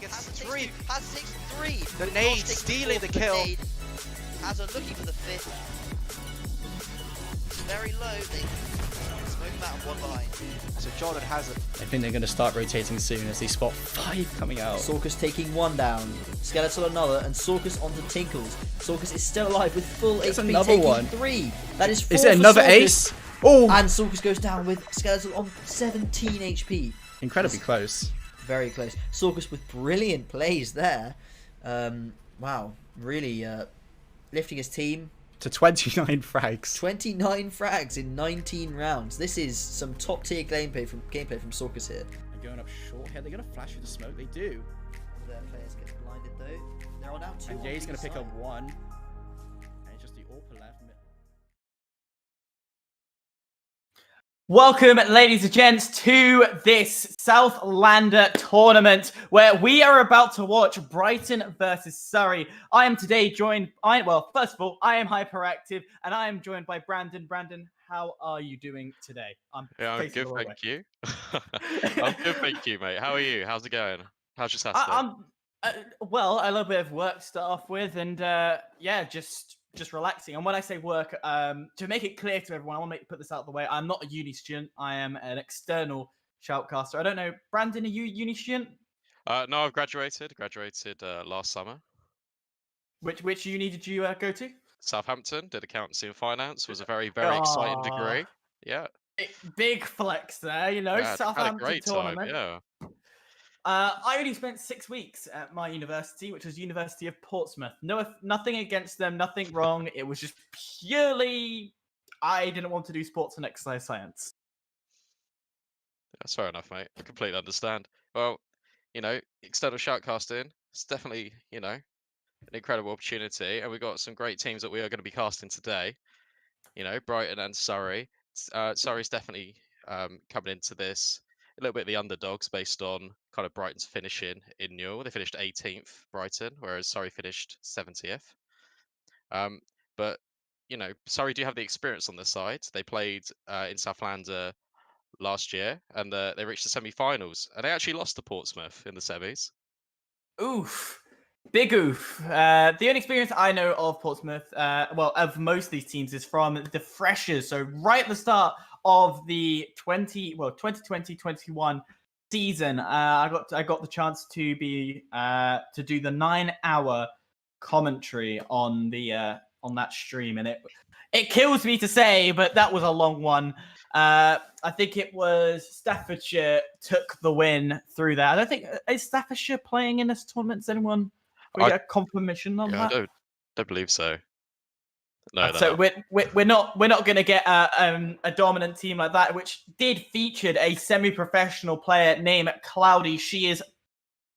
against three. Has 6-3. The nade stealing the kill. Hazard looking for the fifth. Very low. They smoke him out of one behind. So Jordan Hazard. I think they're going to start rotating soon as they spot 5 coming out. Sorkus taking one down, Skeletal another, and Sorkus onto Tinkles. Sorkus is still alive with full There's HP, another taking one. 3. That is 4 Is it for another Sorkus. ace? Oh! And Sorkus goes down with Skeletal on 17 HP. Incredibly close. Very close. Sorkus with brilliant plays there. Wow, really lifting his team. To 29 frags. 29 frags in 19 rounds. This is some top tier gameplay from Sorkus here. They're going up short here. They're going to flash through the smoke. They do. Their players get blinded though. They're all down 2. And Ye's going to pick up 1. And it's just the AWP left. Welcome, ladies and gents, to this SouthLAnder tournament where we are about to watch Brighton versus Surrey. I am today joined, first of all, I am Hyperactive and I am joined by Brandon. Brandon, how are you doing today? I'm good, thank you. I'm good, thank you, mate. How are you? How's it going? How's your Saturday? Well, a little bit of work to start off with and yeah, just relaxing. And when I say work, to make it clear to everyone, I want to put this out of the way. I'm not a uni student. I am an external shoutcaster. I don't know, Brandon, are you a uni student? No, I've graduated. Graduated last summer. Which uni did you go to? Southampton. Did accountancy and finance. Was a very exciting degree. Yeah. Big flex there, you know. Yeah, Southampton had a great tournament. time. Yeah. I only spent 6 weeks at my university, which was University of Portsmouth. Nothing against them, nothing wrong. It was just purely I didn't want to do sports and exercise science. That's fair enough, mate. I completely understand. Well, you know, external shoutcasting, it's definitely, you know, an incredible opportunity. And we've got some great teams that we are going to be casting today. You know, Brighton and Surrey. Surrey's definitely coming into this a little bit of the underdogs based on kind of Brighton's finishing in Newell. They finished 18th, Brighton, whereas Surrey finished 70th. But, you know, Surrey do have the experience on their side. They played in SouthLAnder last year and they reached the semi-finals and they actually lost to Portsmouth in the semis. Oof. Big oof. The only experience I know of Portsmouth, of most of these teams, is from the freshers. So right at the start of the 2020-21 season, I got the chance to be to do the 9-hour commentary on that stream, and it kills me to say, but that was a long one. I think it was Staffordshire took the win through that. I don't think is Staffordshire playing in this tournament. Does anyone get a confirmation on that? I don't believe so. No, so we're not going to get a dominant team like that, which did featured a semi-professional player named Cloudy. She is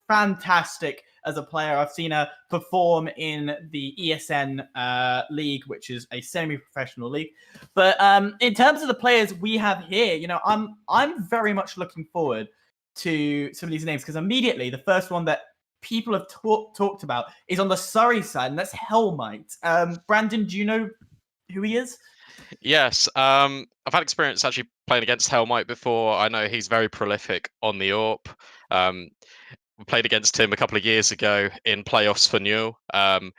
fantastic as a player. I've seen her perform in the ESN league, which is a semi-professional league. But in terms of the players we have here, you know, I'm very much looking forward to some of these names because immediately the first one that people have talked about is on the Surrey side, and that's Hellmite. Brandon, do you know who he is? Yes, I've had experience actually playing against Hellmite before. I know he's very prolific on the AWP. We played against him a couple of years ago in playoffs for Newell. We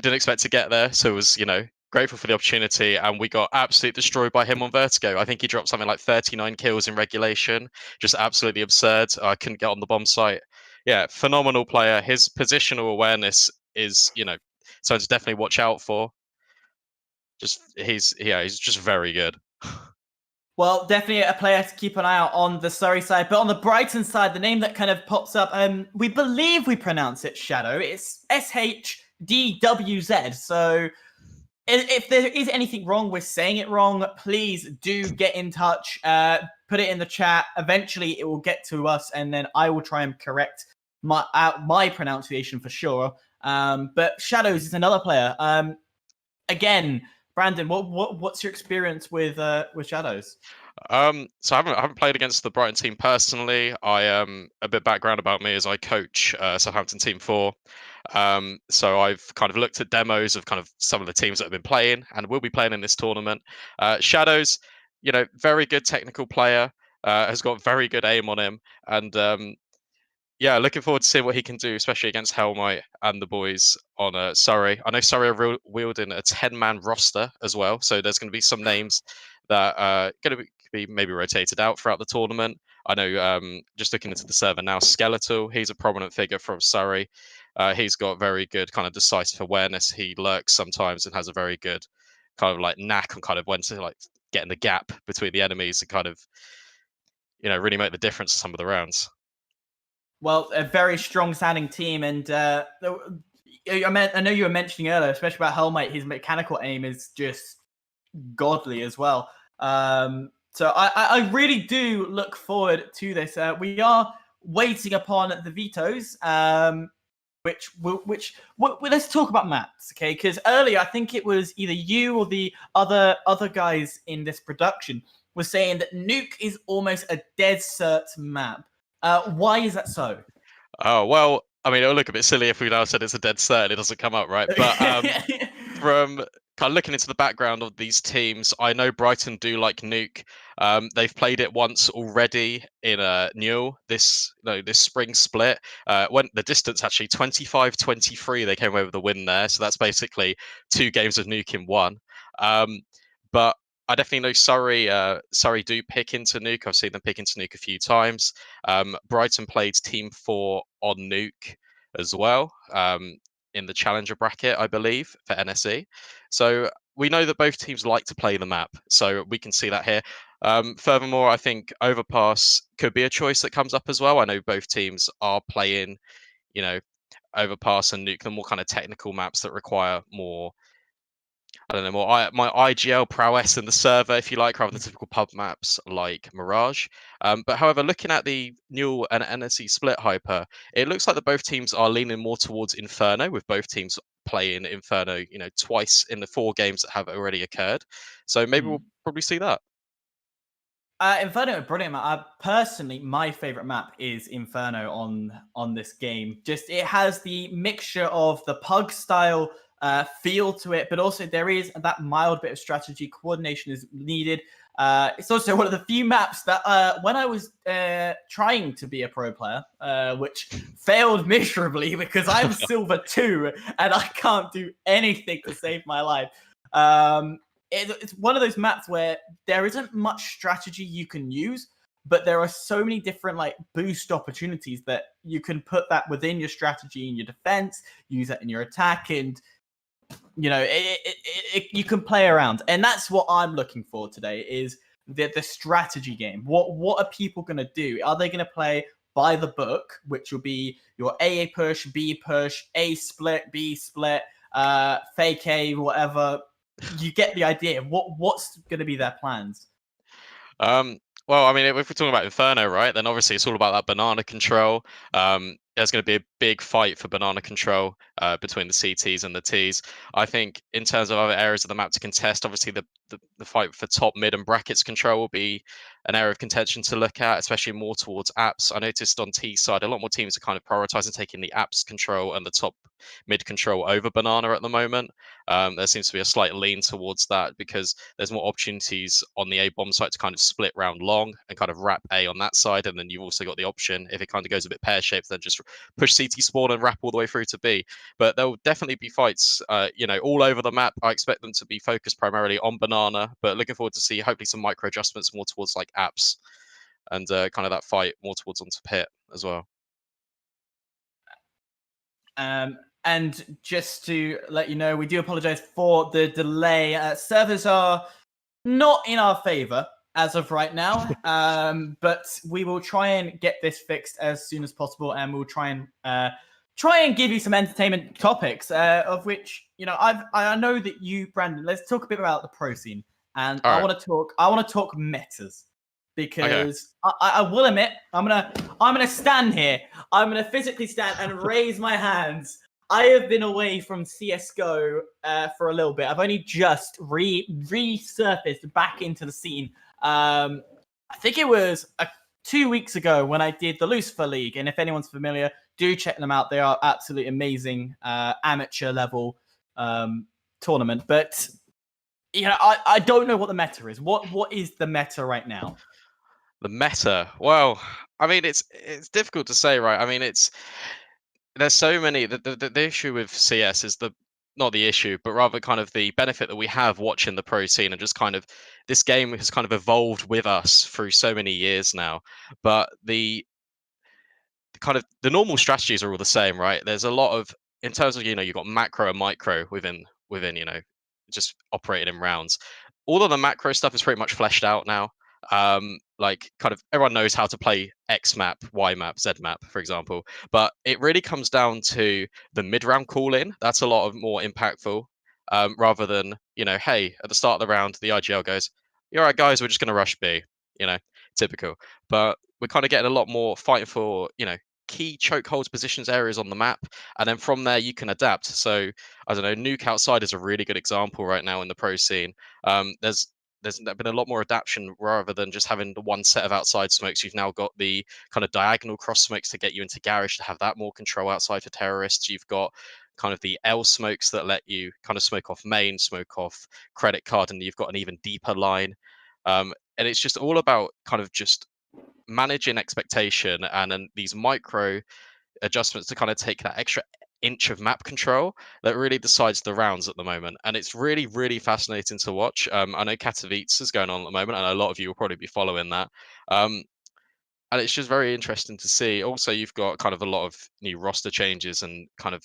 didn't expect to get there, so it was, you know, grateful for the opportunity, and we got absolutely destroyed by him on Vertigo. I think he dropped something like 39 kills in regulation, just absolutely absurd. I couldn't get on the bomb site. Yeah, phenomenal player. His positional awareness is, you know, something to definitely watch out for. He's just very good. Well, definitely a player to keep an eye out on the Surrey side. But on the Brighton side, the name that kind of pops up, we believe we pronounce it Shadow. It's SHDWZ. So if there is anything wrong with saying it wrong, please do get in touch. Put it in the chat. Eventually, it will get to us, and then I will try and correct my pronunciation for sure. But Shadows is another player. Again, Brandon, what's your experience with Shadows? So I haven't played against the Brighton team personally. A bit background about me is I coach Southampton Team 4. So I've kind of looked at demos of kind of some of the teams that have been playing and will be playing in this tournament. Shadows, you know, very good technical player, has got very good aim on him, and yeah, looking forward to seeing what he can do, especially against Helmite and the boys on Surrey. I know Surrey are wielding a 10-man roster as well, so there's going to be some names that are going to be maybe rotated out throughout the tournament. I know, just looking into the server now, Skeletal, he's a prominent figure from Surrey. He's got very good kind of decisive awareness. He lurks sometimes and has a very good kind of like knack on kind of when to like get in the gap between the enemies and kind of, really make the difference in some of the rounds. Well, a very strong sounding team, and I know you were mentioning earlier, especially about Helmite, his mechanical aim is just godly as well. So I really do look forward to this. We are waiting upon the vetoes, which let's talk about maps, okay? Because earlier I think it was either you or the other guys in this production were saying that Nuke is almost a dead cert map. Why is that so? Oh, well, I mean, it'll look a bit silly if we now said it's a dead cert and it doesn't come up, right? But from kind of looking into the background of these teams, I know Brighton do like Nuke. They've played it once already in Newell this spring split. Went the distance actually 25-23. They came away with the win there. So that's basically 2 games of Nuke in one. But I definitely know Surrey do pick into Nuke. I've seen them pick into Nuke a few times. Brighton played Team 4 on Nuke as well in the Challenger bracket, I believe, for NSE. So we know that both teams like to play the map, so we can see that here. Furthermore, I think Overpass could be a choice that comes up as well. I know both teams are playing, Overpass and Nuke, the more kind of technical maps that require more, I don't know, my IGL prowess in the server, if you like, rather than typical pub maps like Mirage. But however, looking at the Newell and NSE split hyper, it looks like that both teams are leaning more towards Inferno, with both teams playing Inferno, twice in the 4 games that have already occurred. So maybe we'll probably see that. Inferno, brilliant map. Personally, my favorite map is Inferno on this game. Just it has the mixture of the pug style feel to it, but also there is that mild bit of strategy. Coordination is needed. It's also one of the few maps that when I was trying to be a pro player, which failed miserably because I'm Silver 2 and I can't do anything to save my life. It's one of those maps where there isn't much strategy you can use, but there are so many different like boost opportunities that you can put that within your strategy and your defense, use that in your attack, and you can play around. And that's what I'm looking for today is the strategy game. What are people going to do? Are they going to play by the book, which will be your AA push, B push, A split, B split, fake A, whatever? You get the idea. What's going to be their plans? Well, I mean, if we're talking about Inferno, right, then obviously it's all about that banana control. There's going to be a big fight for banana control between the CTs and the Ts. I think in terms of other areas of the map to contest, obviously the fight for top, mid, and brackets control will be an area of contention to look at, especially more towards apps. I noticed on T side, a lot more teams are kind of prioritizing taking the apps control and the top mid control over banana at the moment. There seems to be a slight lean towards that because there's more opportunities on the A bomb site to kind of split round long and kind of wrap A on that side. And then you've also got the option, if it kind of goes a bit pear-shaped, then just push CT spawn and wrap all the way through to B. But there will definitely be fights, all over the map. I expect them to be focused primarily on banana, but looking forward to see hopefully some micro adjustments more towards like apps and kind of that fight more towards onto pit as well. And just to let you know, we do apologize for the delay. Servers are not in our favor as of right now, but we will try and get this fixed as soon as possible, and we'll try and give you some entertainment topics, of which I know that you, Brandon. Let's talk a bit about the pro scene, and I want to talk metas. Because okay. I will admit, I'm gonna stand here. I'm gonna physically stand and raise my hands. I have been away from CS:GO for a little bit. I've only just resurfaced back into the scene. I think it was 2 weeks ago when I did the Lucifer League. And if anyone's familiar, do check them out. They are absolutely amazing amateur level tournament. But I don't know what the meta is. What is the meta right now? The meta. Well, I mean, it's difficult to say, right? I mean, there's so many. The issue with CS is not the issue, but rather kind of the benefit that we have watching the pro scene and just kind of this game has kind of evolved with us through so many years now. But the normal strategies are all the same, right? There's a lot of in terms of you've got macro and micro within just operating in rounds. All of the macro stuff is pretty much fleshed out now. Like kind of everyone knows how to play X map, Y map, Z map, for example. But it really comes down to the mid round call in. That's a lot of more impactful. Rather than hey, at the start of the round, the IGL goes, "You're right, guys, we're just going to rush B." Typical. But we're kind of getting a lot more fighting for key chokeholds positions areas on the map, and then from there you can adapt. So I don't know, nuke outside is a really good example right now in the pro scene. There's been a lot more adaptation rather than just having the one set of outside smokes. You've now got the kind of diagonal cross smokes to get you into garage to have that more control outside for terrorists. You've got kind of the L smokes that let you kind of smoke off main, smoke off credit card, and you've got an even deeper line. And it's just all about kind of just managing expectation and then these micro adjustments to kind of take that extra inch of map control that really decides the rounds at the moment. And it's really, really fascinating to watch. I know Katowice is going on at the moment, and a lot of you will probably be following that. And it's just very interesting to see. Also, you've got kind of a lot of new roster changes and kind of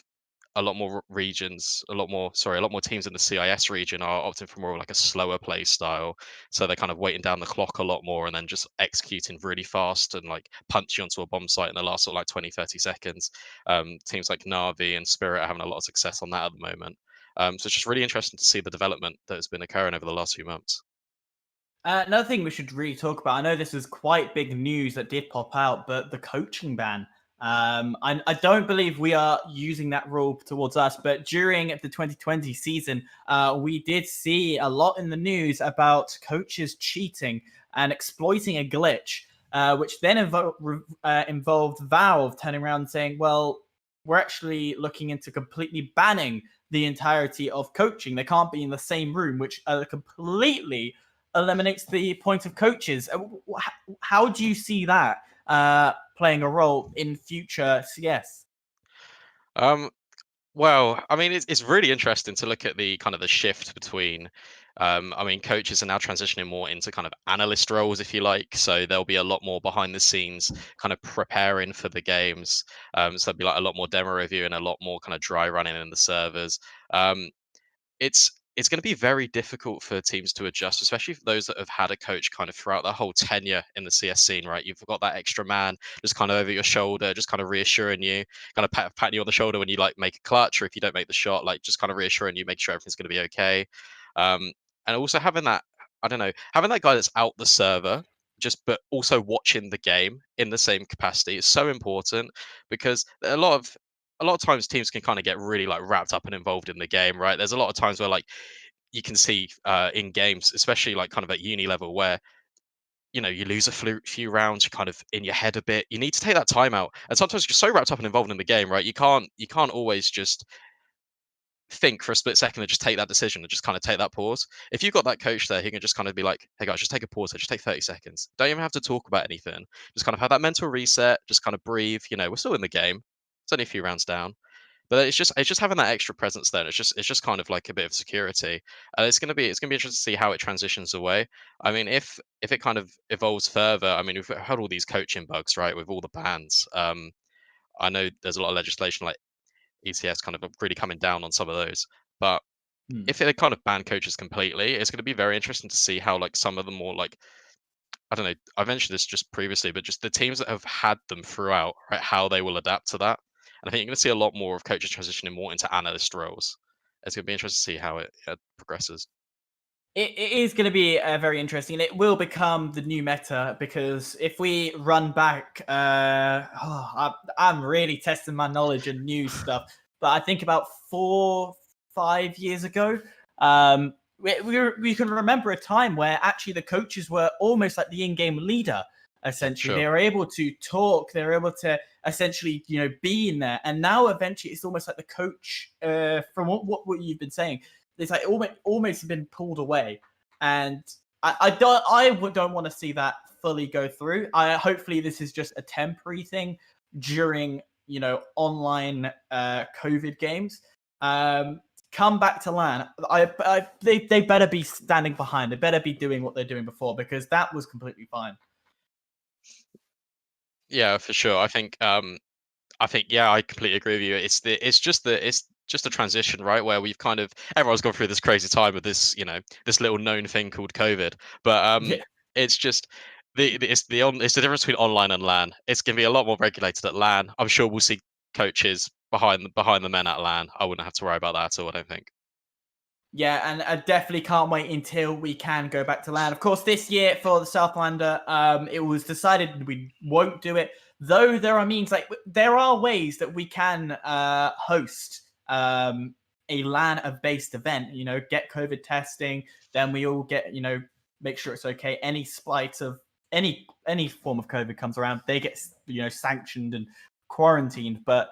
a lot more a lot more teams in the CIS region are opting for more like a slower play style. So they're kind of waiting down the clock a lot more and then just executing really fast and like punch you onto a bomb site in the last sort of like 20, 30 seconds. Teams like Navi and Spirit are having a lot of success on that at the moment. So it's just really interesting to see the development that has been occurring over the last few months. Another thing we should really talk about, I know this is quite big news that did pop out, but the coaching ban. I don't believe we are using that rule towards us, but during the 2020 season, we did see a lot in the news about coaches cheating and exploiting a glitch, which then involved Valve turning around and saying, well, we're actually looking into completely banning the entirety of coaching. They can't be in the same room, which completely eliminates the point of coaches. How do you see that playing a role in future CS? Well, I mean, it's really interesting to look at the kind of the shift between. I mean, coaches are now transitioning more into kind of analyst roles, if you like. So there'll be a lot more behind the scenes, kind of preparing for the games. So there'll be like a lot more demo review and a lot more kind of dry running in the servers. It's going to be very difficult for teams to adjust, especially for those that have had a coach kind of throughout their whole tenure in the CS scene, right? You've got that extra man just kind of over your shoulder, just kind of reassuring you, kind of patting you on the shoulder when you like make a clutch, or if you don't make the shot, like just kind of reassuring you, make sure everything's going to be okay. And also having that, I don't know, having that guy that's out the server, but also watching the game in the same capacity is so important because a lot of times teams can kind of get really like wrapped up and involved in the game, right? There's a lot of times where like you can see in games, especially like kind of at uni level, where you lose a few rounds, you're kind of in your head a bit. You need to take that time out, and sometimes you're so wrapped up and involved in the game, right? You can't always just think for a split second and just take that decision and just kind of take that pause. If you've got that coach there, he can just kind of be like, "Hey guys, just take a pause here, just take 30 seconds. Don't even have to talk about anything. Just kind of have that mental reset, just kind of breathe. We're still in the game. It's only a few rounds down." But it's just having that extra presence there. It's just kind of like a bit of security. It's gonna be interesting to see how it transitions away. I mean, if it kind of evolves further, I mean, we've had all these coaching bugs, right, with all the bans. I know there's a lot of legislation like ECS kind of really coming down on some of those. But Hmm. if they kind of ban coaches completely, it's going to be very interesting to see how like some of the more like I don't know. I mentioned this just previously, but just the teams that have had them throughout, right, how they will adapt to that. And I think you're going to see a lot more of coaches transitioning more into analyst roles. It's going to be interesting to see how it progresses. It is going to be very interesting, and it will become the new meta because if we run back, I'm really testing my knowledge and new stuff. But I think about 4-5 years ago, we can remember a time where actually the coaches were almost like the in-game leader. Essentially, Sure. they were able to talk. They were able to essentially, be in there. And now, eventually, it's almost like the coach. From what you've been saying, it's like almost been pulled away. And don't want to see that fully go through. Hopefully this is just a temporary thing during online COVID games. Come back to LAN. They better be standing behind. They better be doing what they're doing before, because that was completely fine. Yeah, for sure. I think yeah, I completely agree with you. It's just a transition, right? Where we've kind of everyone's gone through this crazy time with this, this little known thing called COVID. But Yeah. it's just it's the difference between online and LAN. It's gonna be a lot more regulated at LAN. I'm sure we'll see coaches behind the men at LAN. I wouldn't have to worry about that at all, I don't think. Yeah, and I definitely can't wait until we can go back to LAN. Of course, this year for the SouthLAnder, it was decided we won't do it. Though there are means, there are ways that we can host a LAN-based event. Get COVID testing, then we all get make sure it's okay. Any spite of any form of COVID comes around, they get sanctioned and quarantined. But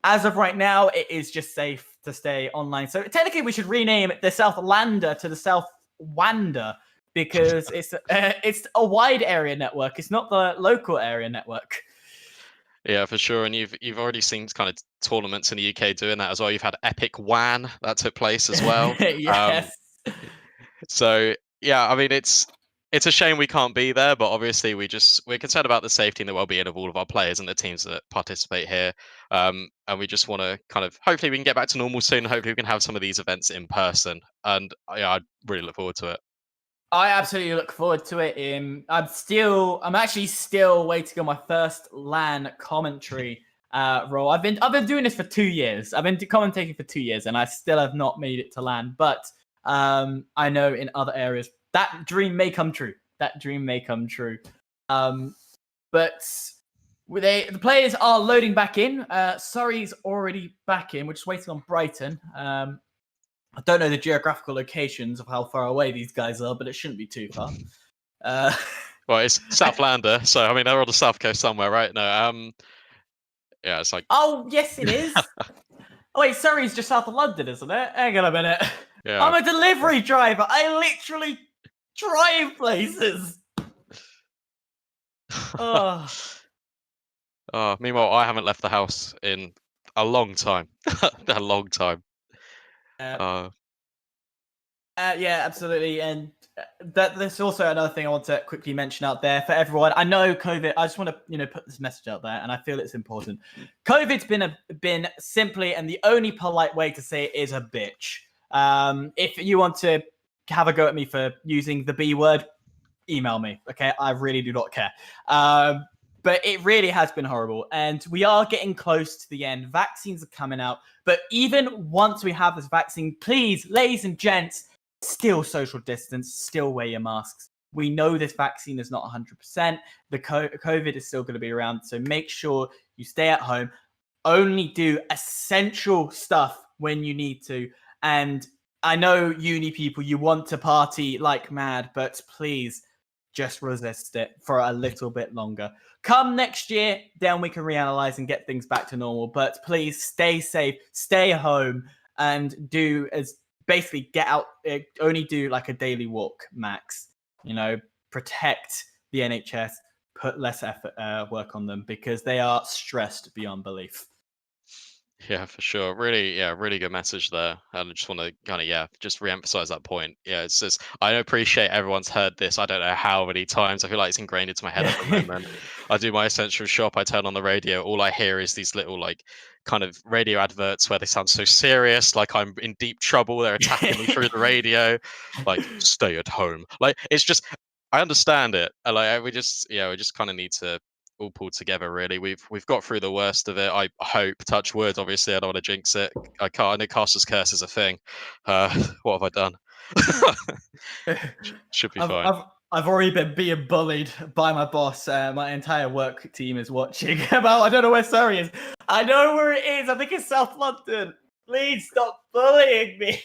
as of right now, it is just safe to stay online. So technically, we should rename the SouthLAnder to the SouthWander, because it's a wide area network. It's not the local area network. Yeah, for sure. And you've already seen kind of tournaments in the UK doing that as well. You've had Epic WAN that took place as well. Yes. So yeah, I mean it's a shame we can't be there, but obviously we're concerned about the safety and the well-being of all of our players and the teams that participate here. And we just want to kind of hopefully we can get back to normal soon. Hopefully we can have some of these events in person. And yeah, I really look forward to it. I absolutely look forward to it. I'm actually still waiting on my first LAN commentary role. I've been doing this for 2 years. I've been commentating for 2 years, and I still have not made it to LAN. But I know in other areas that dream may come true. But the players are loading back in. Surrey's already back in. We're just waiting on Brighton. I don't know the geographical locations of how far away these guys are, but it shouldn't be too far. Well, it's SouthLAnder, so I mean they're on the south coast somewhere, right? No, yeah, it's like. Oh yes, it is. Oh wait, Surrey's just south of London, isn't it? Hang on a minute. Yeah. I'm a delivery driver. I literally drive places. Oh. Meanwhile, I haven't left the house in a long time. A long time. Yeah, absolutely. And there's also another thing I want to quickly mention out there for everyone. I know COVID. I just want to put this message out there, and I feel it's important. COVID's been simply, and the only polite way to say it is, a bitch. If you want to have a go at me for using the B word, email me. Okay, I really do not care. But it really has been horrible, and we are getting close to the end. Vaccines are coming out, but even once we have this vaccine, please, ladies and gents, still social distance, still wear your masks. We know this vaccine is not 100%. The COVID is still going to be around, so make sure you stay at home. Only do essential stuff when you need to. And I know uni people, you want to party like mad, but please just resist it for a little bit longer. Come next year, then we can reanalyze and get things back to normal. But please stay safe, stay home, and basically get out. Only do like a daily walk max. Protect the NHS. Put less effort, work on them, because they are stressed beyond belief. Yeah, for sure. Really, really good message there. And I just want to kind of, just re-emphasize that point. Yeah, it's just, I appreciate everyone's heard this. I don't know how many times. I feel like it's ingrained into my head at the moment. I do my essential shop. I turn on the radio. All I hear is these little kind of radio adverts where they sound so serious, like I'm in deep trouble. They're attacking me through the radio, like stay at home. It's just, I understand it. And we just kind of need to all pulled together. Really, we've got through the worst of it. I hope, touch wood. Obviously, I don't want to jinx it. I can't. I know Caster's curse is a thing. What have I done? Should be fine. I've already been being bullied by my boss. My entire work team is watching. I don't know where Surrey is. I know where it is. I think it's South London. Please stop bullying me.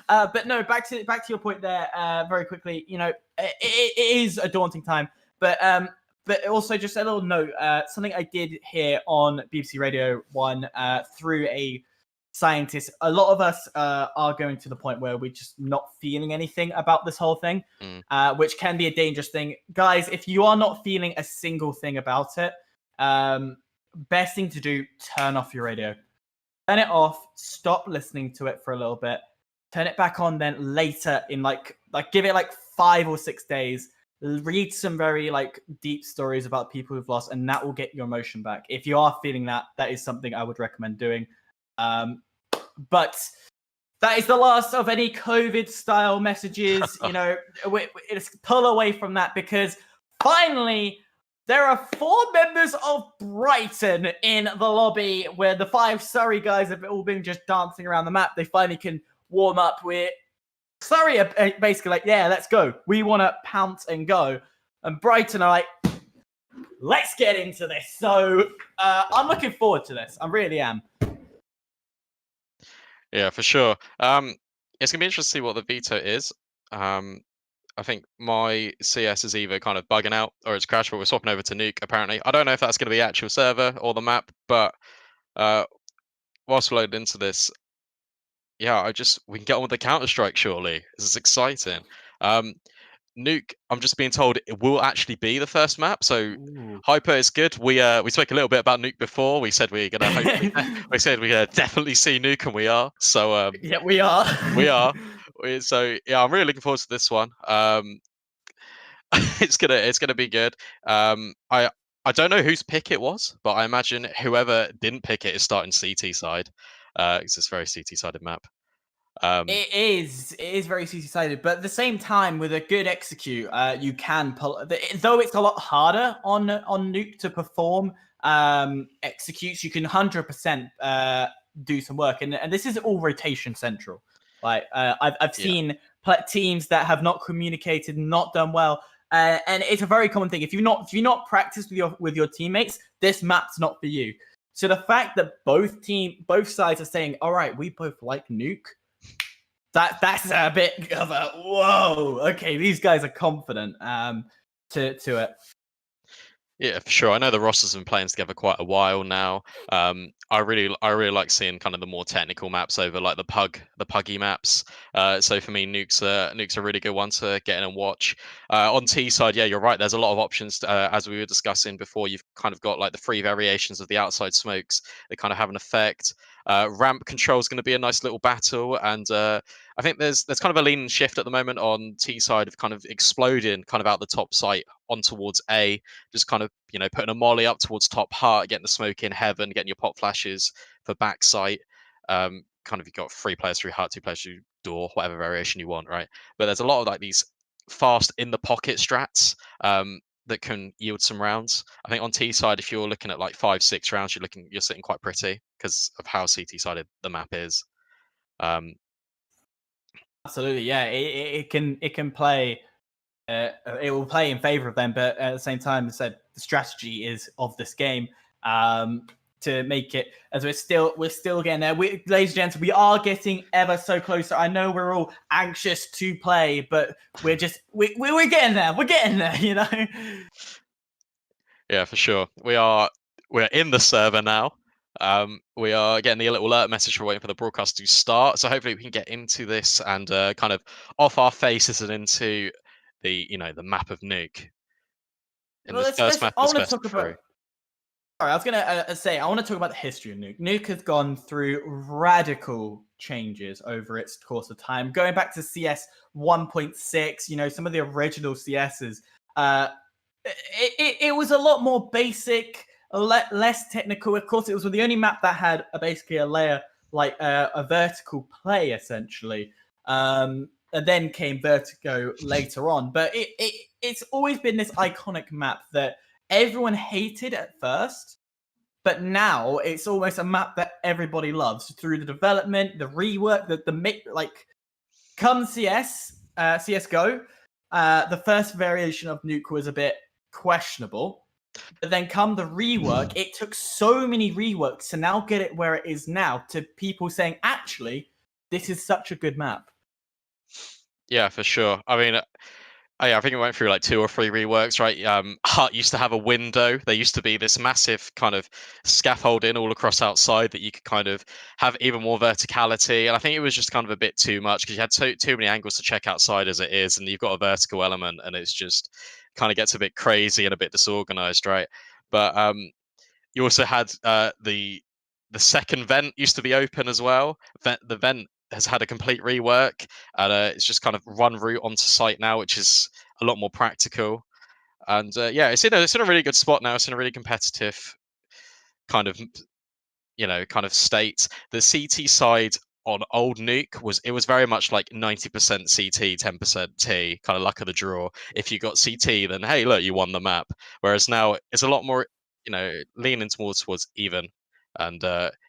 But no, back to your point there. Very quickly, it is a daunting time, but also just a little note, something I did hear on BBC Radio 1 through a scientists, a lot of us are going to the point where we're just not feeling anything about this whole thing, which can be a dangerous thing. Guys, if you are not feeling a single thing about it, best thing to do, turn off your radio. Turn it off, stop listening to it for a little bit, turn it back on then later in like give it like 5 or 6 days. Read some very like deep stories about people who've lost, and that will get your emotion back. If you are feeling that, that is something I would recommend doing. But that is the last of any COVID style messages. You know, it's pull away from that, because finally there are 4 members of Brighton in the lobby, where the 5 Surrey guys have all been just dancing around the map. They finally can warm up. With Surrey are basically like, yeah, let's go. We want to pounce and go. And Brighton are like, let's get into this. So I'm looking forward to this. I really am. Yeah, for sure. It's gonna be interesting to see what the veto is. I think my CS is either kind of bugging out or it's crashed, but we're swapping over to Nuke apparently. I don't know if that's going to be the actual server or the map, but whilst we're loaded into this, yeah, we can get on with the Counter-Strike surely. This is exciting. Nuke, I'm just being told it will actually be the first map, so Hyper is good. We spoke a little bit about Nuke before. We said we are gonna we said we're gonna definitely see Nuke, and we are. So yeah, we are. we are. So yeah, I'm really looking forward to this one. It's gonna be good. I don't know whose pick it was, but I imagine whoever didn't pick it is starting CT side. It's this very CT sided map. It is very CT sided, but at the same time, with a good execute, you can pull. Though it's a lot harder on Nuke to perform executes, you can 100% do some work, and this is all rotation central. Like I've seen teams that have not communicated, not done well, and it's a very common thing. If you've not practiced with your teammates, this map's not for you. So the fact that both sides are saying, "All right, we both like Nuke," that's a bit of a whoa. Okay, these guys are confident to it. Yeah, for sure. I know the rosters have been playing together quite a while now. I really like seeing kind of the more technical maps over like the puggy maps. So for me, Nuke's a really good one to get in and watch. On T side, yeah, you're right. There's a lot of options as we were discussing before. You've kind of got like the 3 variations of the outside smokes that kind of have an effect. Ramp control is going to be a nice little battle, and I think there's kind of a lean shift at the moment on T side of kind of exploding kind of out the top site on towards A, just kind of putting a molly up towards top heart, getting the smoke in heaven, getting your pop flashes for back site. Kind of you've got 3 players through heart, 2 players through door, whatever variation you want, right? But there's a lot of like these fast in the pocket strats that can yield some rounds. I think on T side, if you're looking at like 5-6 rounds, you're sitting quite pretty because of how CT sided the map is. Absolutely, yeah. It can play. It will play in favor of them, but at the same time, as I said, the strategy is of this game to make it. As we're still getting there, ladies and gents, we are getting ever so closer. I know we're all anxious to play, but we're getting there. We're getting there, you know. Yeah, for sure. We're in the server now. We are getting the little alert message. We're waiting for the broadcast to start, so hopefully we can get into this and kind of off our faces and into the map of Nuke. In the first map, I want to talk about. Sorry, I was gonna say I want to talk about the history of Nuke. Nuke has gone through radical changes over its course of time, going back to CS 1.6. Some of the original CSs. It was a lot more basic, less technical. Of course, it was the only map that had basically a layer like a vertical play essentially. And then came Vertigo later on. But it's always been this iconic map that everyone hated at first, but now it's almost a map that everybody loves through the development, the rework, come CSGO, the first variation of Nuke was a bit questionable. But then come the rework, it took so many reworks to now get it where it is now, to people saying, actually, this is such a good map. Yeah, for sure. I mean, Oh yeah, I think it went through like 2 or 3 reworks, right? Hut used to have a window. There used to be this massive kind of scaffolding all across outside that you could kind of have even more verticality. And I think it was just kind of a bit too much because you had too many angles to check outside as it is, and you've got a vertical element, and it's just kind of gets a bit crazy and a bit disorganized, right? But you also had the second vent used to be open as well. The vent has had a complete rework, and it's just kind of one route onto site now, which is a lot more practical. And yeah, it's in a really good spot now. It's in a really competitive kind of kind of state. The CT side on old Nuke was very much like 90% CT, 10% T, kind of luck of the draw. If you got CT, then hey, look, you won the map. Whereas now it's a lot more leaning towards even. And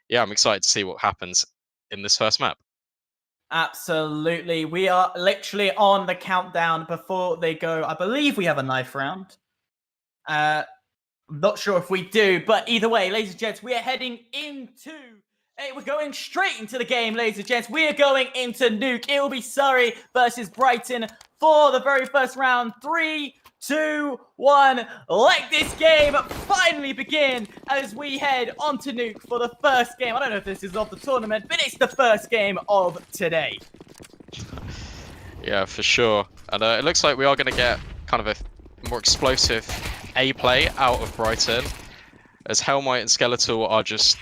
yeah, I'm excited to see what happens in this first map. Absolutely. We are literally on the countdown before they go. I believe we have a knife round. I'm not sure if we do, but either way, ladies and gents, we are heading into... Hey, we're going straight into the game, ladies and gents. We are going into Nuke. It will be Surrey versus Brighton for the very first round. 3, 2, 1. Let this game finally begin as we head onto Nuke for the first game. I don't know if this is of the tournament, but it's the first game of today. Yeah, for sure. And it looks like we are going to get kind of a more explosive A play out of Brighton, as Hellmite and Skeletal are just,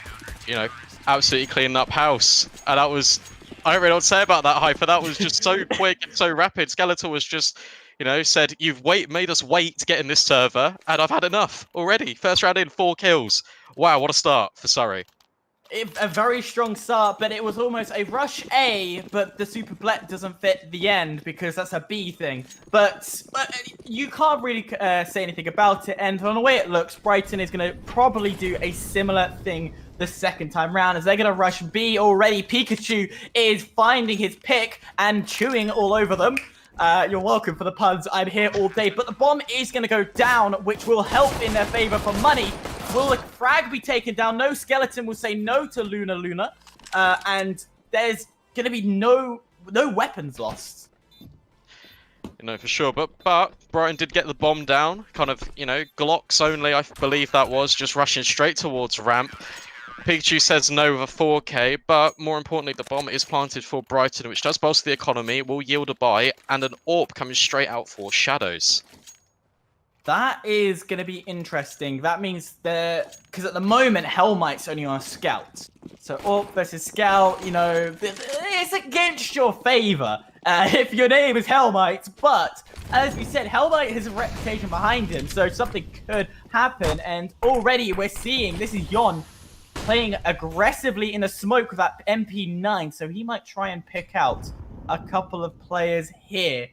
absolutely cleaning up house. And that was, I don't really know what to say about that, Hyper. That was just so quick and so rapid. Skeletal was just, said, you've made us wait to get in this server, and I've had enough already. First round in, 4 kills. Wow, what a start for Surrey. A very strong start, but it was almost a rush A, but the Super Blet doesn't fit the end because that's a B thing. But you can't really say anything about it, and on the way it looks, Brighton is going to probably do a similar thing the second time round as they're going to rush B already. Pikachu is finding his pick and chewing all over them. You're welcome for the puns. I'm here all day, but the bomb is going to go down, which will help in their favor for money. Will the frag be taken down? No. Skeleton will say no to Luna, and there's going to be no weapons lost. For sure. But Brighton did get the bomb down. Kind of, Glocks only, I believe that was, just rushing straight towards ramp. Pikachu says no with a 4K, but more importantly, the bomb is planted for Brighton, which does bolster the economy, will yield a buy, and an AWP coming straight out for Shadows. That is going to be interesting. That means because at the moment, Hellmite's only on a Scout. So AWP versus Scout, it's against your favor if your name is Hellmite. But as we said, Hellmite has a reputation behind him, so something could happen. And already we're seeing, this is Yon playing aggressively in the smoke with that MP9. So he might try and pick out a couple of players here.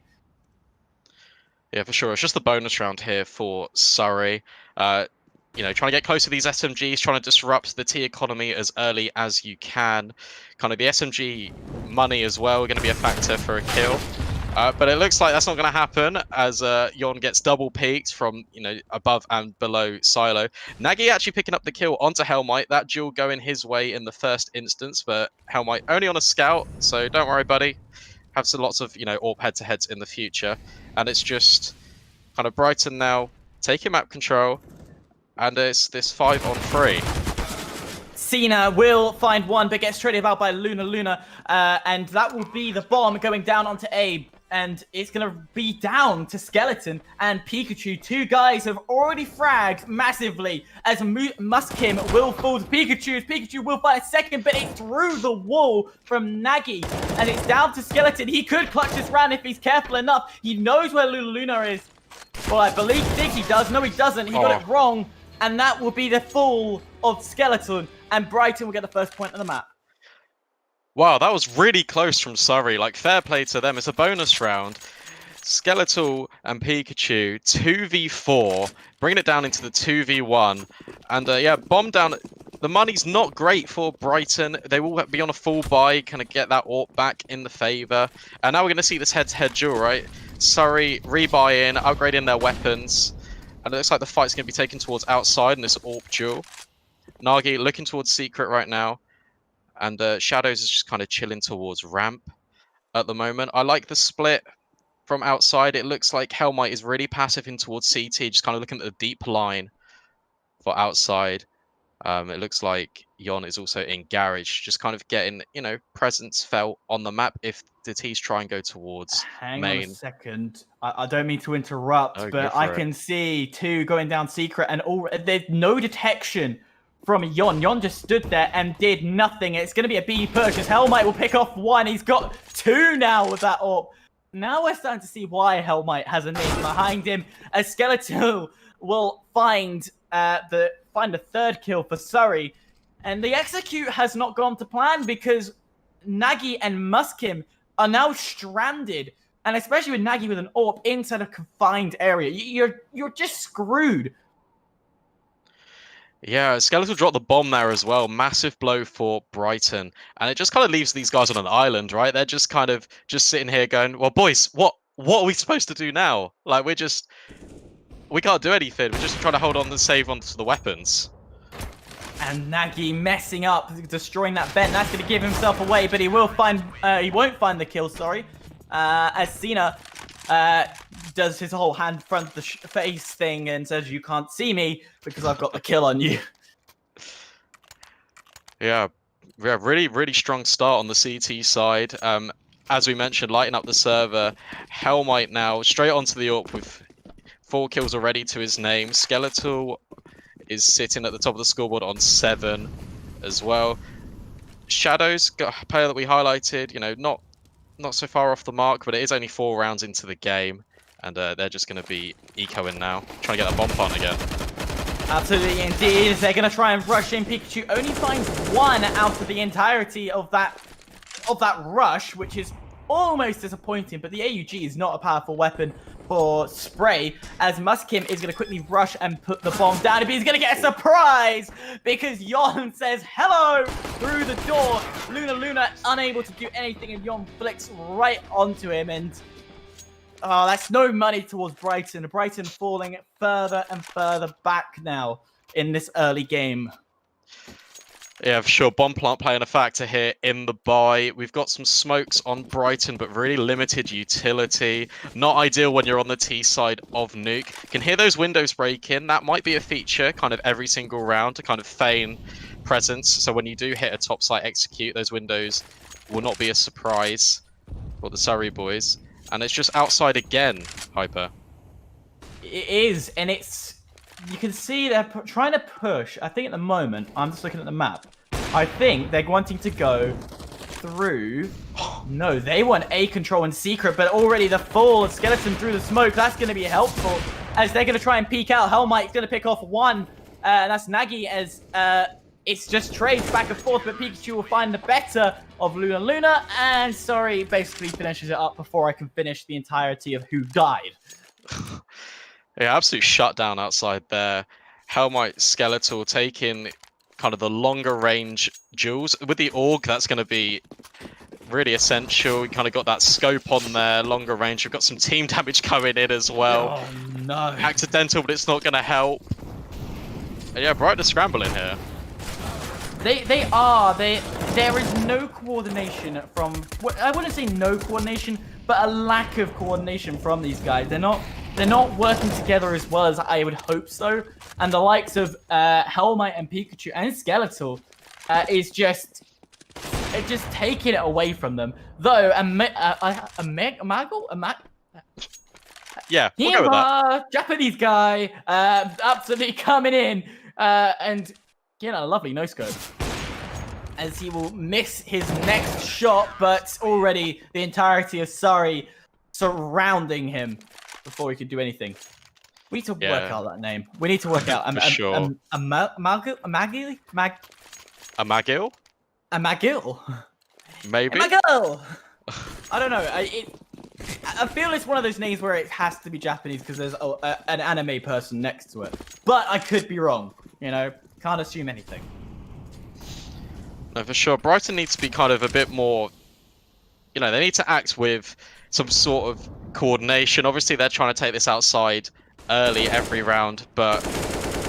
Yeah, for sure. It's just the bonus round here for Surrey. Trying to get close to these SMGs, trying to disrupt the T economy as early as you can. Kind of the SMG money as well, going to be a factor for a kill. But it looks like that's not going to happen as Yon gets double peaked from, above and below Silo. Nagy actually picking up the kill onto Hellmite. That duel going his way in the first instance, but Hellmite only on a Scout, so don't worry, buddy. Have some lots of, AWP head-to-heads in the future. And it's just kind of Brighton now taking map control, and it's this 5-on-3. Cena will find one, but gets traded out by Luna, and that will be the bomb going down onto A, and it's going to be down to Skeleton and Pikachu. 2 guys have already fragged massively as Muskim will fall to Pikachu. Pikachu will find a second, but it's through the wall from Nagy, and it's down to Skeleton. He could clutch this round if he's careful enough. He knows where Luna is. Well, I think he does. No, he doesn't. He got it wrong, and that will be the fall of Skeleton, and Brighton will get the first point on the map. Wow, that was really close from Surrey. Like, fair play to them. It's a bonus round. Skeletal and Pikachu, 2v4, bringing it down into the 2v1. And yeah, bomb down. The money's not great for Brighton. They will be on a full buy, kind of get that AWP back in the favour. And now we're going to see this head-to-head duel, right? Surrey rebuy in, upgrading their weapons. And it looks like the fight's going to be taken towards outside in this AWP duel. Nagy looking towards Secret right now. And Shadows is just kind of chilling towards ramp at the moment. I like the split from outside. It looks like Hellmite is really passive in towards CT, just kind of looking at the deep line for outside. It looks like Yon is also in garage, just kind of getting, presence felt on the map if the T's try and go towards Hang main. on a second. I don't mean to interrupt, Oh, but go I for it. can see 2 going down secret, and there's no detection from Yon. Yon just stood there and did nothing. It's going to be a B push as Hellmite will pick off 1. He's got 2 now with that AWP. Now we're starting to see why Hellmite has a name behind him. As Skeletal will find the 3rd kill for Surrey. And the execute has not gone to plan because Nagy and Muskim are now stranded. And especially with Nagy with an AWP inside a confined area, you're just screwed. Yeah, Skeletal dropped the bomb there as well. Massive blow for Brighton. And it just kind of leaves these guys on an island, right? They're just kind of just sitting here going, well, boys, what are we supposed to do now? Like, we can't do anything. We're just trying to hold on and save onto the weapons. And Nagy messing up, destroying that vent. That's going to give himself away, but he won't find the kill, sorry. As Cena does his whole hand front the face thing and says, you can't see me because I've got the kill on you. Yeah, we have really strong start on the CT side. As we mentioned, lighting up the server. Hellmite now straight onto the AWP with 4 kills already to his name. Skeletal is sitting at the top of the scoreboard on 7 as well. Shadows, a player that we highlighted, not so far off the mark, but it is only 4 rounds into the game. And they're just going to be ecoing now, trying to get that bomb plant again. Absolutely indeed. They're going to try and rush in. Pikachu only finds 1 out of the entirety of that rush, which is almost disappointing. But the AUG is not a powerful weapon for Spray, as Muskim is going to quickly rush and put the bomb down. But he's going to get a surprise because Yon says hello through the door. Luna unable to do anything, and Yon flicks right onto him. And that's no money towards Brighton. Brighton falling further and further back now in this early game. Yeah, for sure. Bomb plant playing a factor here in the buy. We've got some smokes on Brighton, but really limited utility. Not ideal when you're on the T side of Nuke. Can hear those windows break in. That might be a feature kind of every single round to kind of feign presence. So when you do hit a top site execute, those windows will not be a surprise for the Surrey boys. And it's just outside again, Hyper. It is, and you can see they're trying to push. I think at the moment, I'm just looking at the map. I think they're wanting to go through. No, they want A control in secret, but already the fall of Skeleton through the smoke. That's going to be helpful as they're going to try and peek out. Hellmite's going to pick off 1, and that's Nagy as it's just trades back and forth, but Pikachu will find the better of Luna, and Sorry basically finishes it up before I can finish the entirety of who died. Yeah, absolute shutdown outside there. Hellmite Skeletal taking kind of the longer range duels. With the AUG, that's going to be really essential. We kind of got that scope on there, longer range. We've got some team damage coming in as well. Oh, no. Accidental, but it's not going to help. And yeah, Brighton are scrambling here. They are. There is no coordination from... I wouldn't say no coordination, but a lack of coordination from these guys. They're not working together as well as I would hope so. And the likes of Hellmite and Pikachu and Skeletal is just taking it away from them. Though Yeah, we'll go with that. Japanese guy, absolutely coming in and getting a lovely no scope. As he will miss his next shot, but already the entirety of Surrey surrounding him before he could do anything. We need to work out that name. We need to work out. For sure. Amagil? Amagil? Maybe. Amagil! I don't know. I feel it's one of those names where it has to be Japanese because there's an anime person next to it. But I could be wrong. Can't assume anything. No, for sure. Brighton needs to be kind of a bit more, they need to act with some sort of coordination. Obviously, they're trying to take this outside early every round, but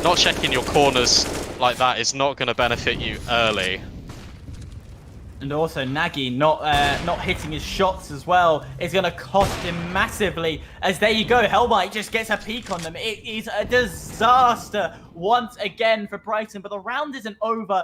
not checking your corners like that is not going to benefit you early. And also Nagy not hitting his shots as well is going to cost him massively. As there you go, Hellmite just gets a peek on them. It is a disaster once again for Brighton, but the round isn't over.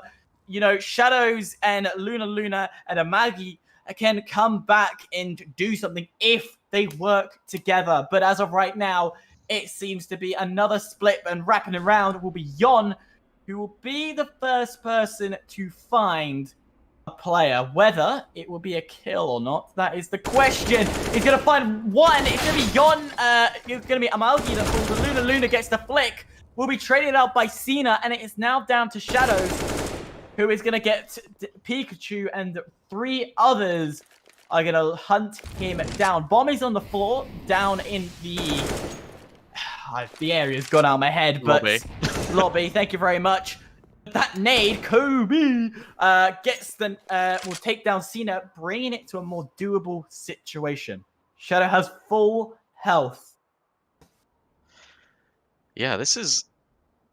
You know, Shadows and Luna and Amagi can come back and do something if they work together. But as of right now, it seems to be another split, and wrapping around will be Yon, who will be the first person to find a player. Whether it will be a kill or not, that is the question. He's going to find one. It's going to be Yon. It's going to be Amalgi that falls. The Luna gets the flick. Will be traded out by Cena, and it is now down to Shadows, who is going to get Pikachu, and 3 others are going to hunt him down. Bomb is on the floor, down in the area's gone out of my head, but lobby. Thank you very much. That nade, Kobe, will take down Cena, bringing it to a more doable situation. Shadow has full health. Yeah, this is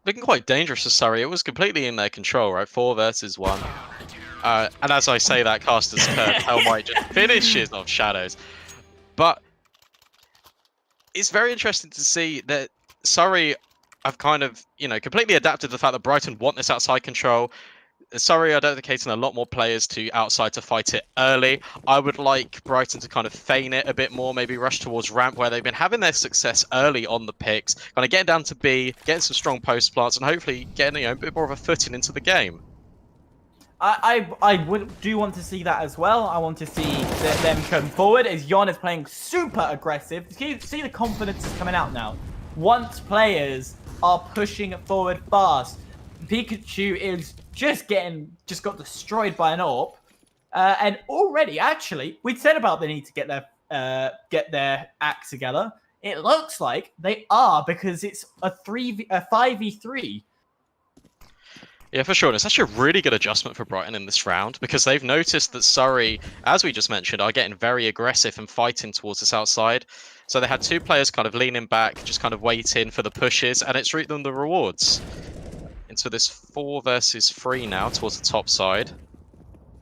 looking quite dangerous for Surrey. It was completely in their control, right? 4 versus 1. And as I say that, Caster's Curse, Hellmite just finishes off Shadows. But it's very interesting to see that Surrey have kind of, you know, completely adapted to the fact that Brighton want this outside control. Surrey are dedicating a lot more players to outside to fight it early. I would like Brighton to kind of feign it a bit more, maybe rush towards ramp where they've been having their success early on the picks, kind of getting down to B, getting some strong post plants, and hopefully getting, you know, a bit more of a footing into the game. I do want to see that as well. I want to see them come forward as Yon is playing super aggressive. See the confidence is coming out now. Once players are pushing forward fast, Pikachu is just got destroyed by an AWP, and already actually we said about they need to get their act together. It looks like they are, because it's a 5v3. Yeah, for sure. And it's actually a really good adjustment for Brighton in this round, because they've noticed that Surrey, as we just mentioned, are getting very aggressive and fighting towards this outside. So they had 2 players kind of leaning back, just kind of waiting for the pushes, and it's reaped them the rewards. Into this 4 versus 3 now towards the top side.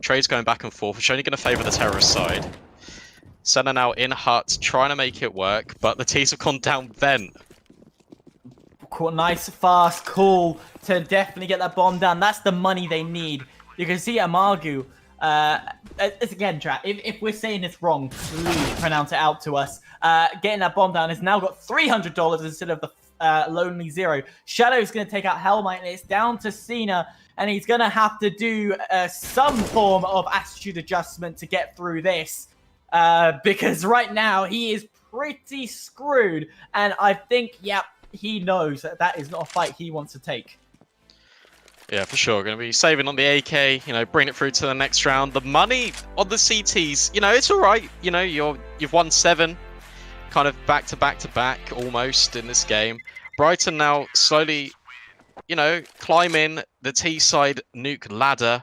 Trades going back and forth, which is only going to favour the terrorist side. Senna now in hut, trying to make it work, but the T's have gone down vent. Nice, fast call to definitely get that bomb down. That's the money they need. You can see Amargu. Again, chat, if we're saying this wrong, please pronounce it out to us. Getting that bomb down has now got $300 instead of the lonely 0. Shadow's going to take out Hellmite, and it's down to Cena, and he's going to have to do some form of attitude adjustment to get through this, because right now he is pretty screwed, and I think, yep, he knows that is not a fight he wants to take. Yeah, for sure. Going to be saving on the AK, you know, bring it through to the next round. The money on the CTs, you know, it's all right. You know, you've won 7, kind of back to back almost in this game. Brighton now slowly, you know, climbing the T side nuke ladder,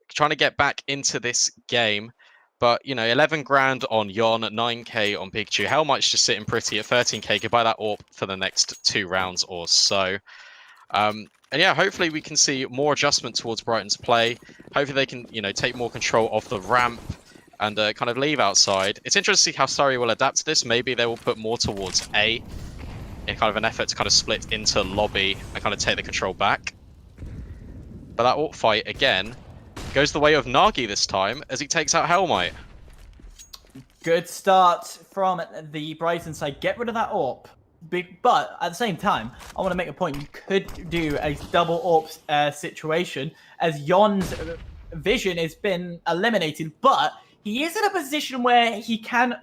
trying to get back into this game. But, you know, 11 grand on Yon, 9k on Pikachu. Hellmite's just sitting pretty at 13k. Could buy that AWP for the next 2 rounds or so. And yeah, hopefully we can see more adjustment towards Brighton's play. Hopefully they can, you know, take more control of the ramp and kind of leave outside. It's interesting to see how Surrey will adapt to this. Maybe they will put more towards A in kind of an effort to kind of split into lobby and kind of take the control back. But that AWP fight, again, goes the way of Nagy this time as he takes out Hellmite. Good start from the Brighton side. Get rid of that AWP. But at the same time, I want to make a point. You could do a double AWP situation, as Yon's vision has been eliminated, but he is in a position where he can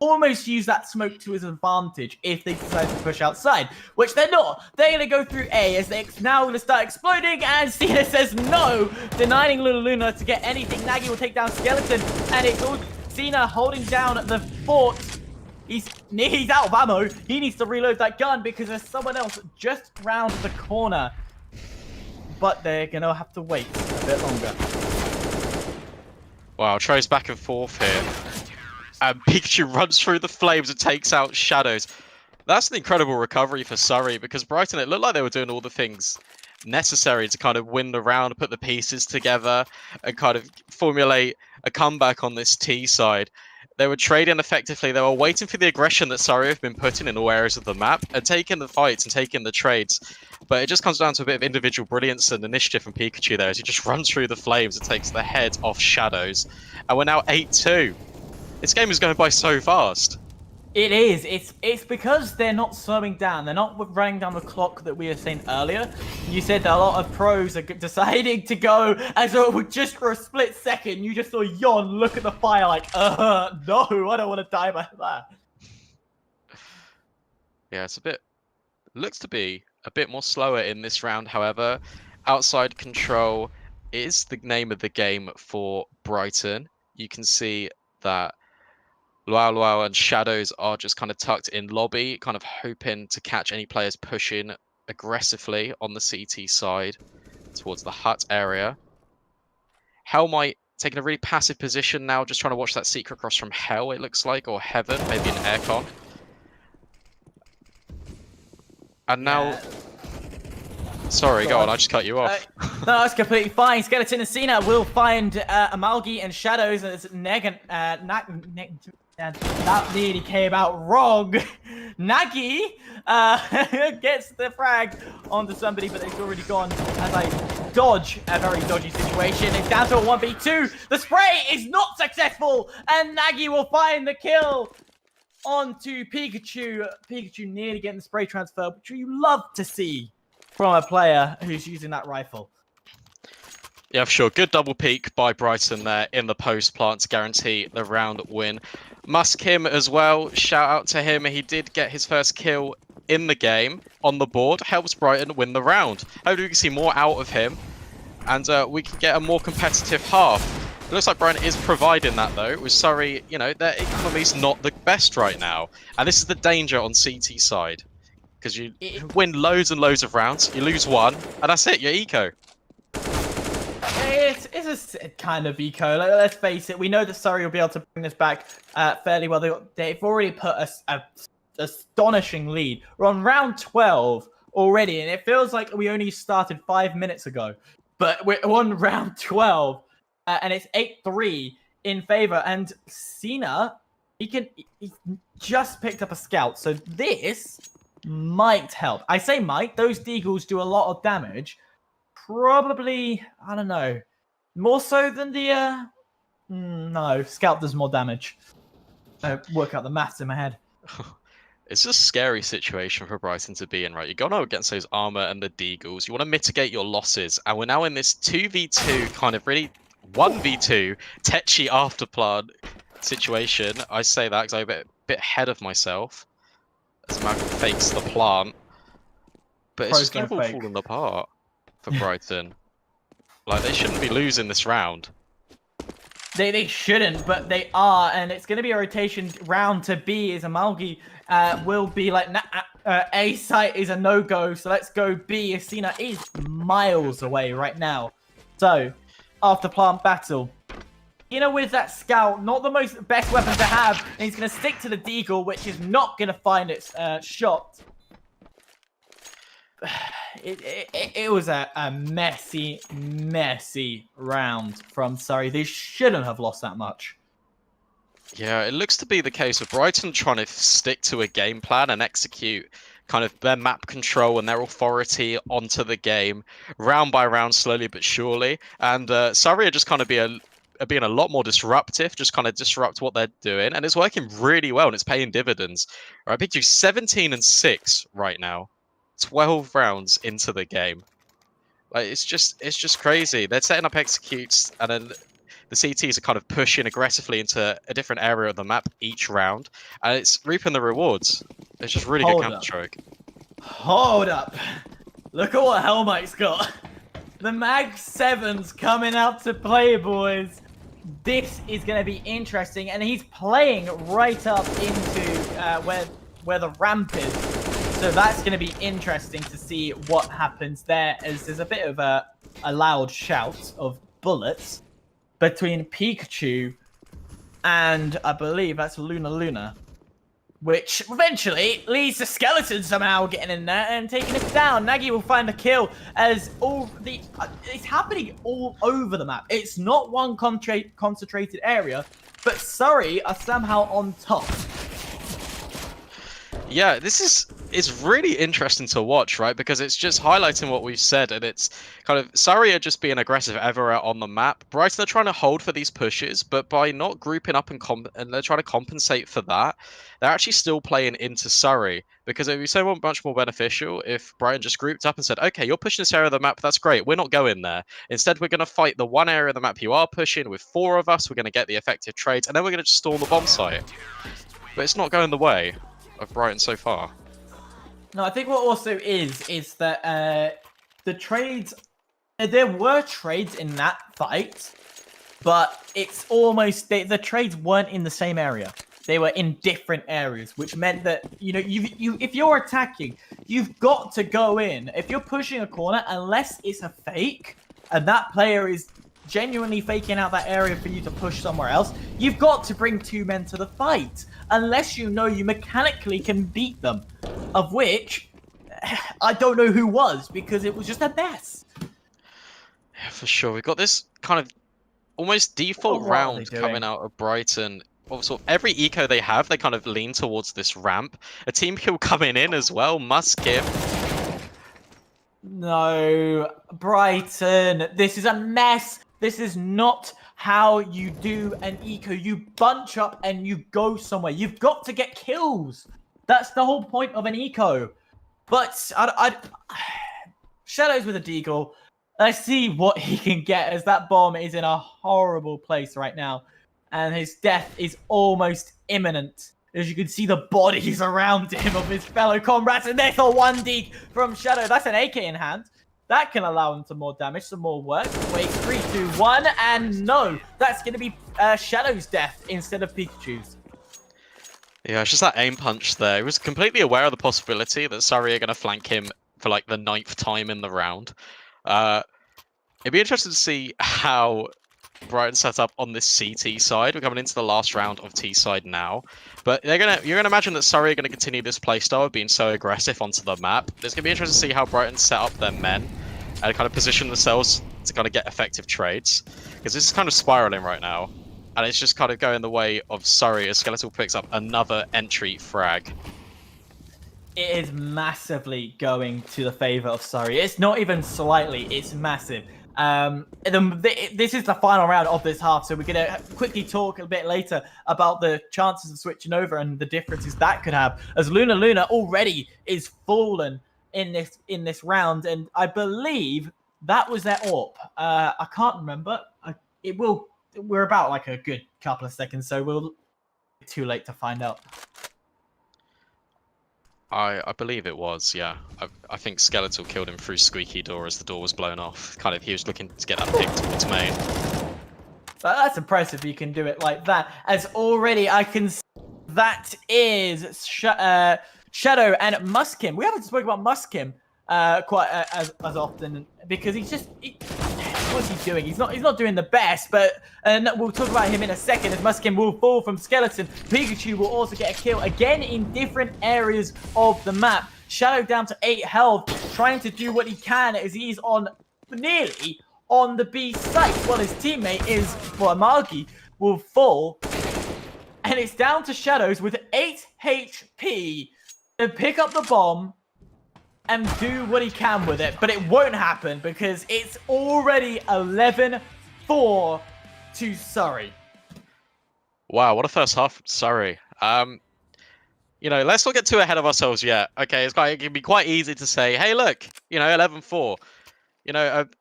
almost use that smoke to his advantage if they decide to push outside, which they're not. They're going to go through A as they're now going to start exploding, and Cena says no, denying Luna to get anything. Nagy will take down Skeleton, and it's all Cena holding down the fort. He's out of ammo. He needs to reload that gun because there's someone else just round the corner. But they're going to have to wait a bit longer. Wow, Troy's back and forth here. And Pikachu runs through the flames and takes out Shadows. That's an incredible recovery for Surrey, because Brighton, it looked like they were doing all the things necessary to kind of win the round, put the pieces together, and kind of formulate a comeback on this T side. They were trading effectively. They were waiting for the aggression that Surrey have been putting in all areas of the map and taking the fights and taking the trades. But it just comes down to a bit of individual brilliance and initiative from Pikachu there as he just runs through the flames and takes the head off Shadows. And we're now 8-2. This game is going by so fast. It is. It's because they're not slowing down. They're not running down the clock that we were saying earlier. You said that a lot of pros are deciding to go as though just for a split second. You just saw Yon look at the fire like, no, I don't want to die by that. Yeah, it's a bit... looks to be a bit more slower in this round, however. Outside control is the name of the game for Brighton. You can see that Luau and Shadows are just kind of tucked in lobby, kind of hoping to catch any players pushing aggressively on the CT side towards the hut area. Hell might taking a really passive position now, just trying to watch that secret cross from Hell, it looks like, or Heaven, maybe an aircon. And now... Sorry, go on, I just cut you off. No, that's completely fine. Skeleton and Cena will find Amalgi and Shadows as that nearly came out wrong. Nagy gets the frag onto somebody, but it's already gone as I dodge a very dodgy situation. It's down to a 1v2. The spray is not successful, and Nagy will find the kill onto Pikachu. Pikachu nearly getting the spray transfer, which you love to see from a player who's using that rifle. Yeah, for sure. Good double peek by Brighton there in the post plant to guarantee the round win. Musk him as well. Shout out to him. He did get his first kill in the game on the board. Helps Brighton win the round. Hopefully we can see more out of him. And we can get a more competitive half. It looks like Brighton is providing that though. With Surrey, you know, their economy's not the best right now. And this is the danger on CT side. Because you win loads and loads of rounds. You lose one. And that's it. You're eco. It's a kind of eco. Let's face it. We know that Surrey will be able to bring this back fairly well. They've already put a astonishing lead. We're on round 12 already, and it feels like we only started 5 minutes ago. But we're on round 12, and it's 8-3 in favor. And Cena, he just picked up a scout, so this might help. I say might. Those deagles do a lot of damage. Probably, I don't know, more so than the, no, Scout does more damage. Work out the maths in my head. It's a scary situation for Brighton to be in, right? You're going up against those armor and the deagles. You want to mitigate your losses. And we're now in this 2v2 kind of really 1v2 Tetchy afterplan situation. I say that because I'm a bit ahead of myself. As Malcolm fakes the plant. But it's just kind of all falling apart for Brighton. Like, they shouldn't be losing this round. They shouldn't, but they are, and it's going to be a rotation round to B. Is Amalgi will be like, A site is a no-go, so let's go B. Asina is miles away right now. So, after plant battle, you know, with that scout, not the best weapon to have, and he's going to stick to the deagle, which is not going to find its shot. It was a messy round from Surrey. They shouldn't have lost that much. Yeah, it looks to be the case of Brighton trying to stick to a game plan and execute kind of their map control and their authority onto the game round by round, slowly but surely. And Surrey are just kind of being a lot more disruptive, just kind of disrupt what they're doing, and it's working really well and it's paying dividends. All right, Big 17-6 right now. 12 rounds into the game. Like, it's just crazy. They're setting up executes, and then the CTs are kind of pushing aggressively into a different area of the map each round, and it's reaping the rewards. It's just really good counter-strike. Hold up. Look at what Helmite's got. The Mag 7's coming out to play, boys. This is going to be interesting, and he's playing right up into where the ramp is. So that's going to be interesting to see what happens there, as there's a bit of a loud shout of bullets between Pikachu and I believe that's Luna. which eventually leads to Skeleton somehow getting in there and taking it down. Nagy will find the kill as it's happening all over the map. It's not one concentrated area, but Surrey are somehow on top. Yeah, it's really interesting to watch, right? Because it's just highlighting what we've said, and it's kind of Surrey are just being aggressive everywhere on the map. Brighton are trying to hold for these pushes, but by not grouping up and they're trying to compensate for that, they're actually still playing into Surrey. Because it would be so much more beneficial if Brighton just grouped up and said, okay, you're pushing this area of the map, that's great, we're not going there. Instead, we're going to fight the one area of the map you are pushing with 4 of us, we're going to get the effective trades, and then we're going to just storm the bomb site. But it's not going the way of Brighton so far. No, I think what also is that the trades, there were trades in that fight, but it's almost, the trades weren't in the same area. They were in different areas, which meant that, you know, if you're attacking, you've got to go in. If you're pushing a corner, unless it's a fake, and that player is genuinely faking out that area for you to push somewhere else, you've got to bring 2 men to the fight. Unless you know you mechanically can beat them. Of which, I don't know who was, because it was just a mess. Yeah, for sure. We've got this kind of almost default round coming out of Brighton. Also, every eco they have, they kind of lean towards this ramp. A team kill coming in as well, must give. No, Brighton, this is a mess. This is not how you do an eco. You bunch up and you go somewhere. You've got to get kills. That's the whole point of an eco. But Shadows with a deagle. Let's see what he can get, as that bomb is in a horrible place right now. And his death is almost imminent. As you can see the bodies around him of his fellow comrades. And there's a 1 deagle from Shadow. That's an AK in hand. That can allow him some more damage, some more work. Wait, 3, 2, 1, and no. That's going to be Shadow's death instead of Pikachu's. Yeah, it's just that aim punch there. He was completely aware of the possibility that Surrey are going to flank him for like the 9th time in the round. It'd be interesting to see how Brighton set up on this CT side. We're coming into the last round of T side now. But you're gonna imagine that Surrey are gonna continue this playstyle of being so aggressive onto the map. It's gonna be interesting to see how Brighton set up their men and kind of position themselves to kind of get effective trades. Because this is kind of spiraling right now. And it's just kind of going the way of Surrey as Skeletal picks up another entry frag. It is massively going to the favor of Surrey. It's not even slightly, it's massive. This is the final round of this half, so we're going to quickly talk a bit later about the chances of switching over and the differences that could have, as Luna already is fallen in this round, and I believe that was their AWP. I can't remember. We're about like a good couple of seconds, so we'll be too late to find out. I believe it was, yeah. I think Skeletal killed him through squeaky door as the door was blown off. Kind of, he was looking to get that pick towards main. That's impressive you can do it like that. As already I can see that is Shadow and Muskim. We haven't spoken about Muskim quite as often because he's just... what's he doing? He's not doing the best, but we'll talk about him in a second as Muskim will fall from Skeleton. Pikachu will also get a kill again in different areas of the map. Shadow down to 8 health, trying to do what he can as he's nearly on the B site, while his teammate Margi will fall. And it's down to Shadows with 8 HP to pick up the bomb and do what he can with it, but it won't happen because it's already 11-4 to Surrey. Wow, what a first half from Surrey. Let's not get too ahead of ourselves yet. Okay, it can be quite easy to say, hey, look, 11-4.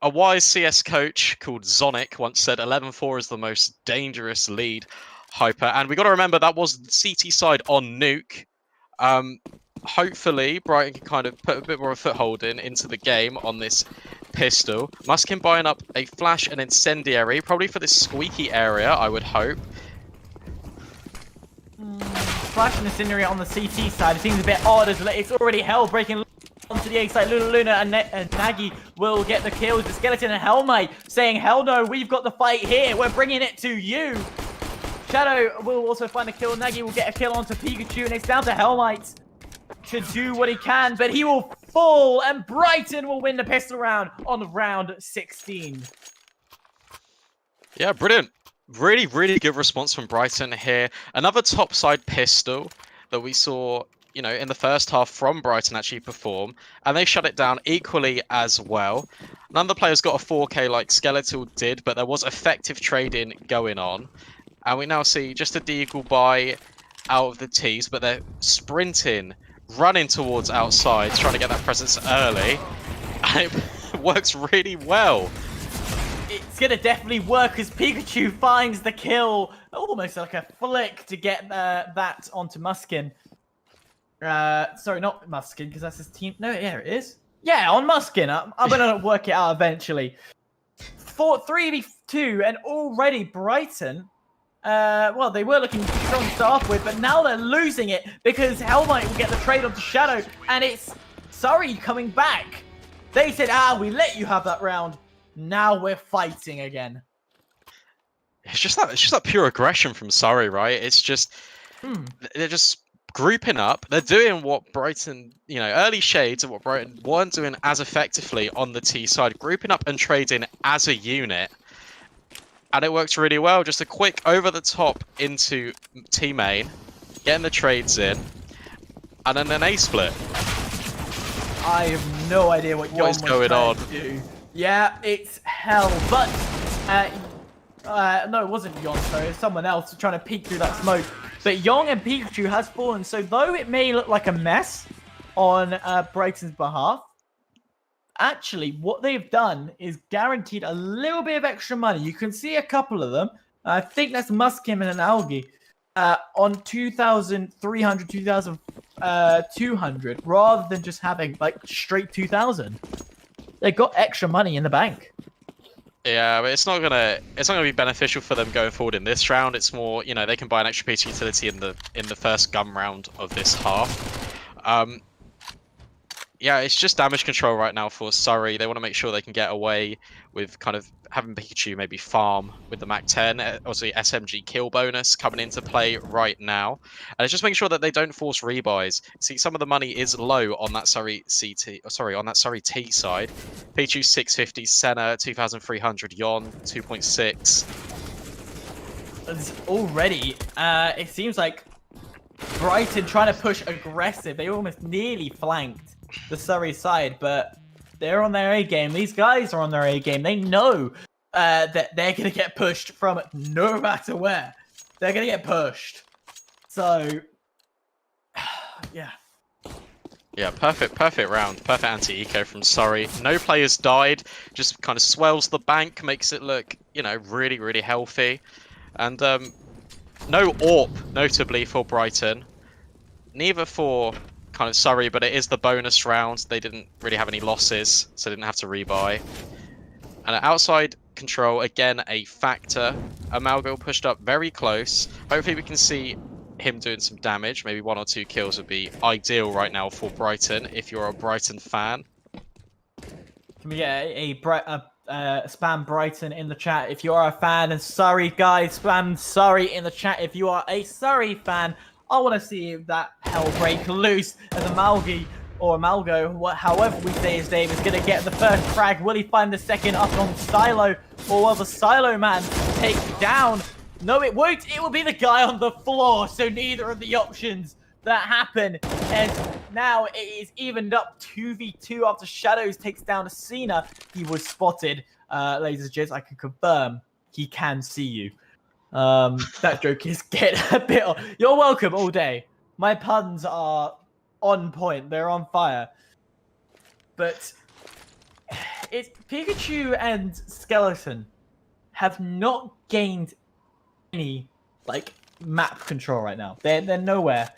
A wise CS coach called Zonic once said 11-4 is the most dangerous lead hyper, and we got to remember that was CT side on Nuke. Hopefully, Brighton can kind of put a bit more of a foothold into the game on this pistol. Muskin buying up a flash and incendiary, probably for this squeaky area, I would hope. Flash and incendiary on the CT side. It seems a bit odd as it's already hell breaking onto the A side. Luna and Nagy will get the kills. The Skeleton and Hellmate saying, hell no, we've got the fight here. We're bringing it to you. Shadow will also find a kill. Nagy will get a kill onto Pikachu, and it's down to Hellmite to do what he can, but he will fall, and Brighton will win the pistol round on round 16. Yeah, brilliant. Really, really good response from Brighton here. Another topside pistol that we saw, you know, in the first half from Brighton actually perform, and they shut it down equally as well. None of the players got a 4K like Skeletal did, but there was effective trading going on. And we now see just a deagle buy out of the tees, but they're sprinting, running towards outside, trying to get that presence early. And it works really well. It's going to definitely work as Pikachu finds the kill. Almost like a flick to get that onto Muskin. Sorry, not Muskin, because that's his team. No, yeah, it is. Yeah, on Muskin. I'm going to work it out eventually. 3v2, and already Brighton... well, they were looking strong to start off with, but now they're losing it because Hellmite will get the trade onto Shadow, and it's Surrey coming back. They said, we let you have that round. Now we're fighting again. It's just that pure aggression from Surrey, right? It's just they're just grouping up. They're doing what Brighton, you know, early shades of what Brighton weren't doing as effectively on the T side, grouping up and trading as a unit. And it works really well. Just a quick over the top into T main, getting the trades in, and then an A split. I have no idea what is going on. Do. Yeah, it's hell. But no, it wasn't Yon. Sorry, it was someone else trying to peek through that smoke. But Yong and Pikachu has fallen. So though it may look like a mess on Brighton's behalf, actually, what they've done is guaranteed a little bit of extra money. You can see a couple of them. I think that's Muskim and an Algae on 2,300, 2,200, rather than just having like straight 2,000. They got extra money in the bank. Yeah, but it's not gonna be beneficial for them going forward in this round. It's more, you know, they can buy an extra piece of utility in the first gun round of this half. Yeah, it's just damage control right now for Surrey. They want to make sure they can get away with kind of having Pikachu maybe farm with the Mach 10. Obviously, SMG kill bonus coming into play right now. And it's just making sure that they don't force rebuys. See, some of the money is low on that Surrey on that Surrey T side. Pikachu 650, Senna 2,300, Yon 2.6. Already, it seems like Brighton trying to push aggressive. They almost nearly flanked the Surrey side, but they're on their A game. These guys are on their A game. They know that they're going to get pushed from no matter where. They're going to get pushed. So, yeah. Yeah, perfect round. Perfect anti-eco from Surrey. No players died. Just kind of swells the bank, makes it look, you know, really, really healthy. And no AWP, notably, for Brighton. Neither for kind of Surrey, but it is the bonus round. They didn't really have any losses, so they didn't have to rebuy. And outside control, again, a factor. Amalgo pushed up very close. Hopefully we can see him doing some damage. Maybe 1 or 2 kills would be ideal right now for Brighton, if you're a Brighton fan. Can we get a spam Brighton in the chat if you are a fan? And Surrey, guys, spam Surrey in the chat if you are a Surrey fan. I want to see that hell break loose as Amalgi or Amalgo, however we say his name, is going to get the first frag. Will he find the second up on Silo, or will the Silo man take down? No, it won't. It will be the guy on the floor. So neither of the options that happen. And now it is evened up 2v2 after Shadows takes down Cena. He was spotted. Ladies and gents, I can confirm he can see you. That joke is getting a bit... You're welcome all day. My puns are on point. They're on fire. But it's Pikachu and Skeleton have not gained any like map control right now. They're nowhere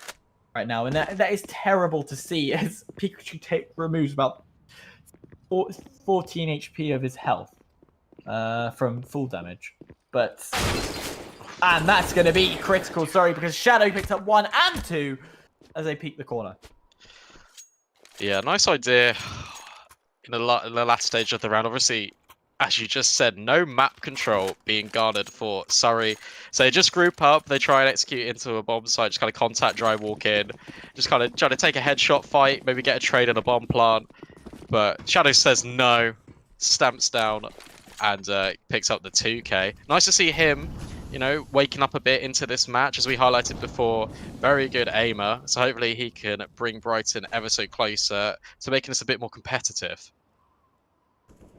right now, and that is terrible to see as Pikachu removes about 14 HP of his health from full damage. And that's going to be critical, sorry, because Shadow picked up 1 and 2 as they peek the corner. Yeah, nice idea in the last stage of the round. Obviously, as you just said, no map control being garnered for Surrey. So they just group up, they try and execute into a bomb site, just kind of contact dry walk in, just kind of try to take a headshot fight, maybe get a trade in a bomb plant. But Shadow says no, stamps down, and picks up the 2k. Nice to see him, you know, waking up a bit into this match, as we highlighted before. Very good aimer, so hopefully he can bring Brighton ever so closer to making this a bit more competitive.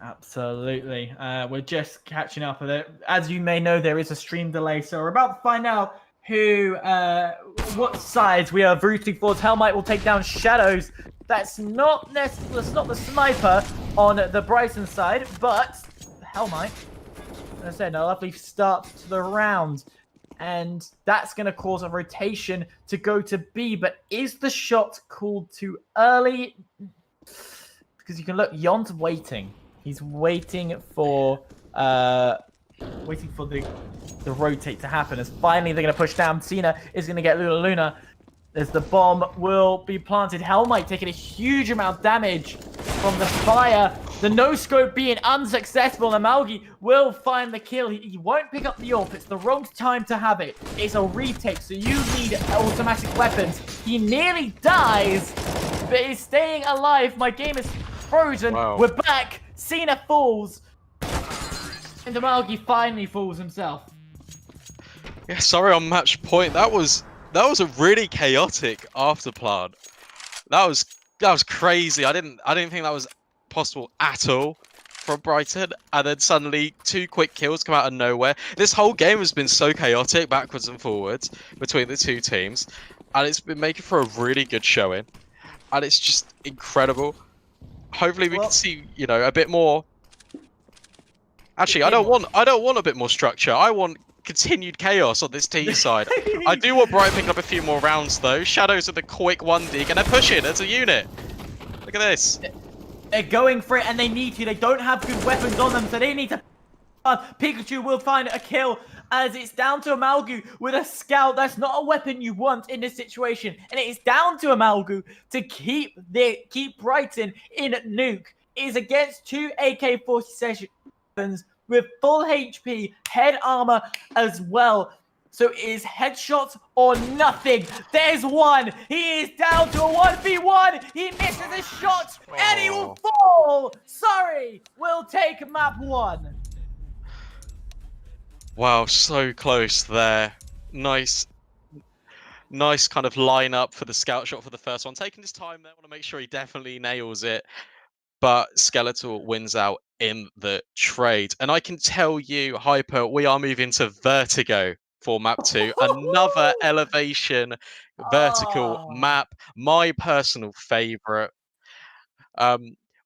Absolutely. We're just catching up with it. As you may know, there is a stream delay, so we're about to find out who, what sides we are rooting for. Hellmite will take down Shadows. That's not the sniper on the Brighton side, but Hellmite, as I said, a lovely start to the round. And that's going to cause a rotation to go to B. But is the shot called too early? Because you can look, Yon's waiting. He's waiting for the rotate to happen. As finally they're going to push down. Cena is going to get Luna. As the bomb will be planted. Hellmite taking a huge amount of damage from the fire. The no-scope being unsuccessful. And Amalgi will find the kill. He won't pick up the AWP. It's the wrong time to have it. It's a retake, so you need automatic weapons. He nearly dies, but he's staying alive. My game is frozen. Wow. We're back. Cena falls. And Amalgi finally falls himself. Yeah, sorry on match point. That was a really chaotic afterplan. That was crazy. I didn't think that was possible at all from Brighton, and then suddenly 2 quick kills come out of nowhere. This whole game has been so chaotic, backwards and forwards between the two teams, and it's been making for a really good showing, and it's just incredible. Hopefully we can see, you know, a bit more. Actually, I don't want a bit more structure. I want continued chaos on this team side. I do want Brighton picking up a few more rounds though. Shadows with a quick 1 dig, and they're pushing as a unit. Look at this. They're going for it, and they need to. They don't have good weapons on them, so they need to. Pikachu will find a kill, as it's down to Amalgu with a scout. That's not a weapon you want in this situation, and it is down to Amalgu to keep Brighton in nuke. It is against 2 AK-47s with full HP, head armor as well. So it is headshots or nothing. There's one. He is down to a 1v1. He misses a shot, and he will fall. Sorry, we'll take map 1. Wow, so close there. Nice kind of line up for the scout shot for the first one. Taking his time there, want to make sure he definitely nails it. But Skeletal wins out in the trade. And I can tell you, Hyper, we are moving to Vertigo for map 2. Another elevation vertical map. My personal favorite.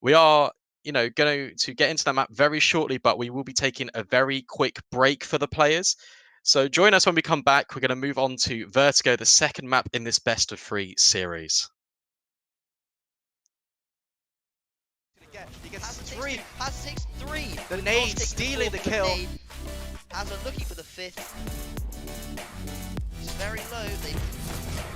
We are, you know, going to get into that map very shortly, but we will be taking a very quick break for the players. So join us when we come back. We're going to move on to Vertigo, the second map in this best of 3 series. He gets 3. Has 6-3. The nade stealing the kill. Has a looking for the 5th. He's very low. They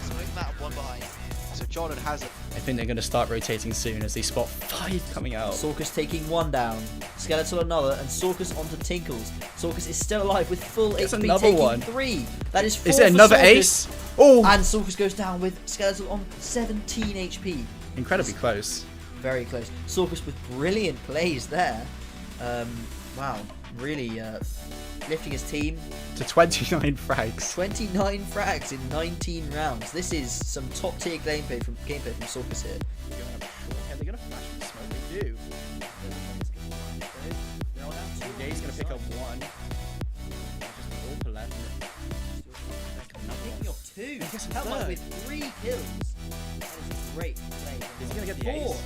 smoke him out of 1 behind. So Jordan has it. I think they're going to start rotating soon as they spot 5 coming out. Sorkus taking 1 down, Skeletal another, and Sorkus onto Tinkles. Sorkus is still alive with full It's HP, another taking one. 3. That is 4 Is it for another Sorkus. ace? Oh! And Sorkus goes down with Skeletal on 17 HP. Incredibly close. Very close. Sorkus with brilliant plays there. Wow, really lifting his team to 29 frags. 29 frags in 19 rounds. This is some top tier gameplay from Sorkus here. They're gonna flash with smoke. They do. He's gonna pick up 1. Just all left. Picking up 2. Gets a Hellmite third. with 3 kills. That is great play. Is he gonna get the 4. ace?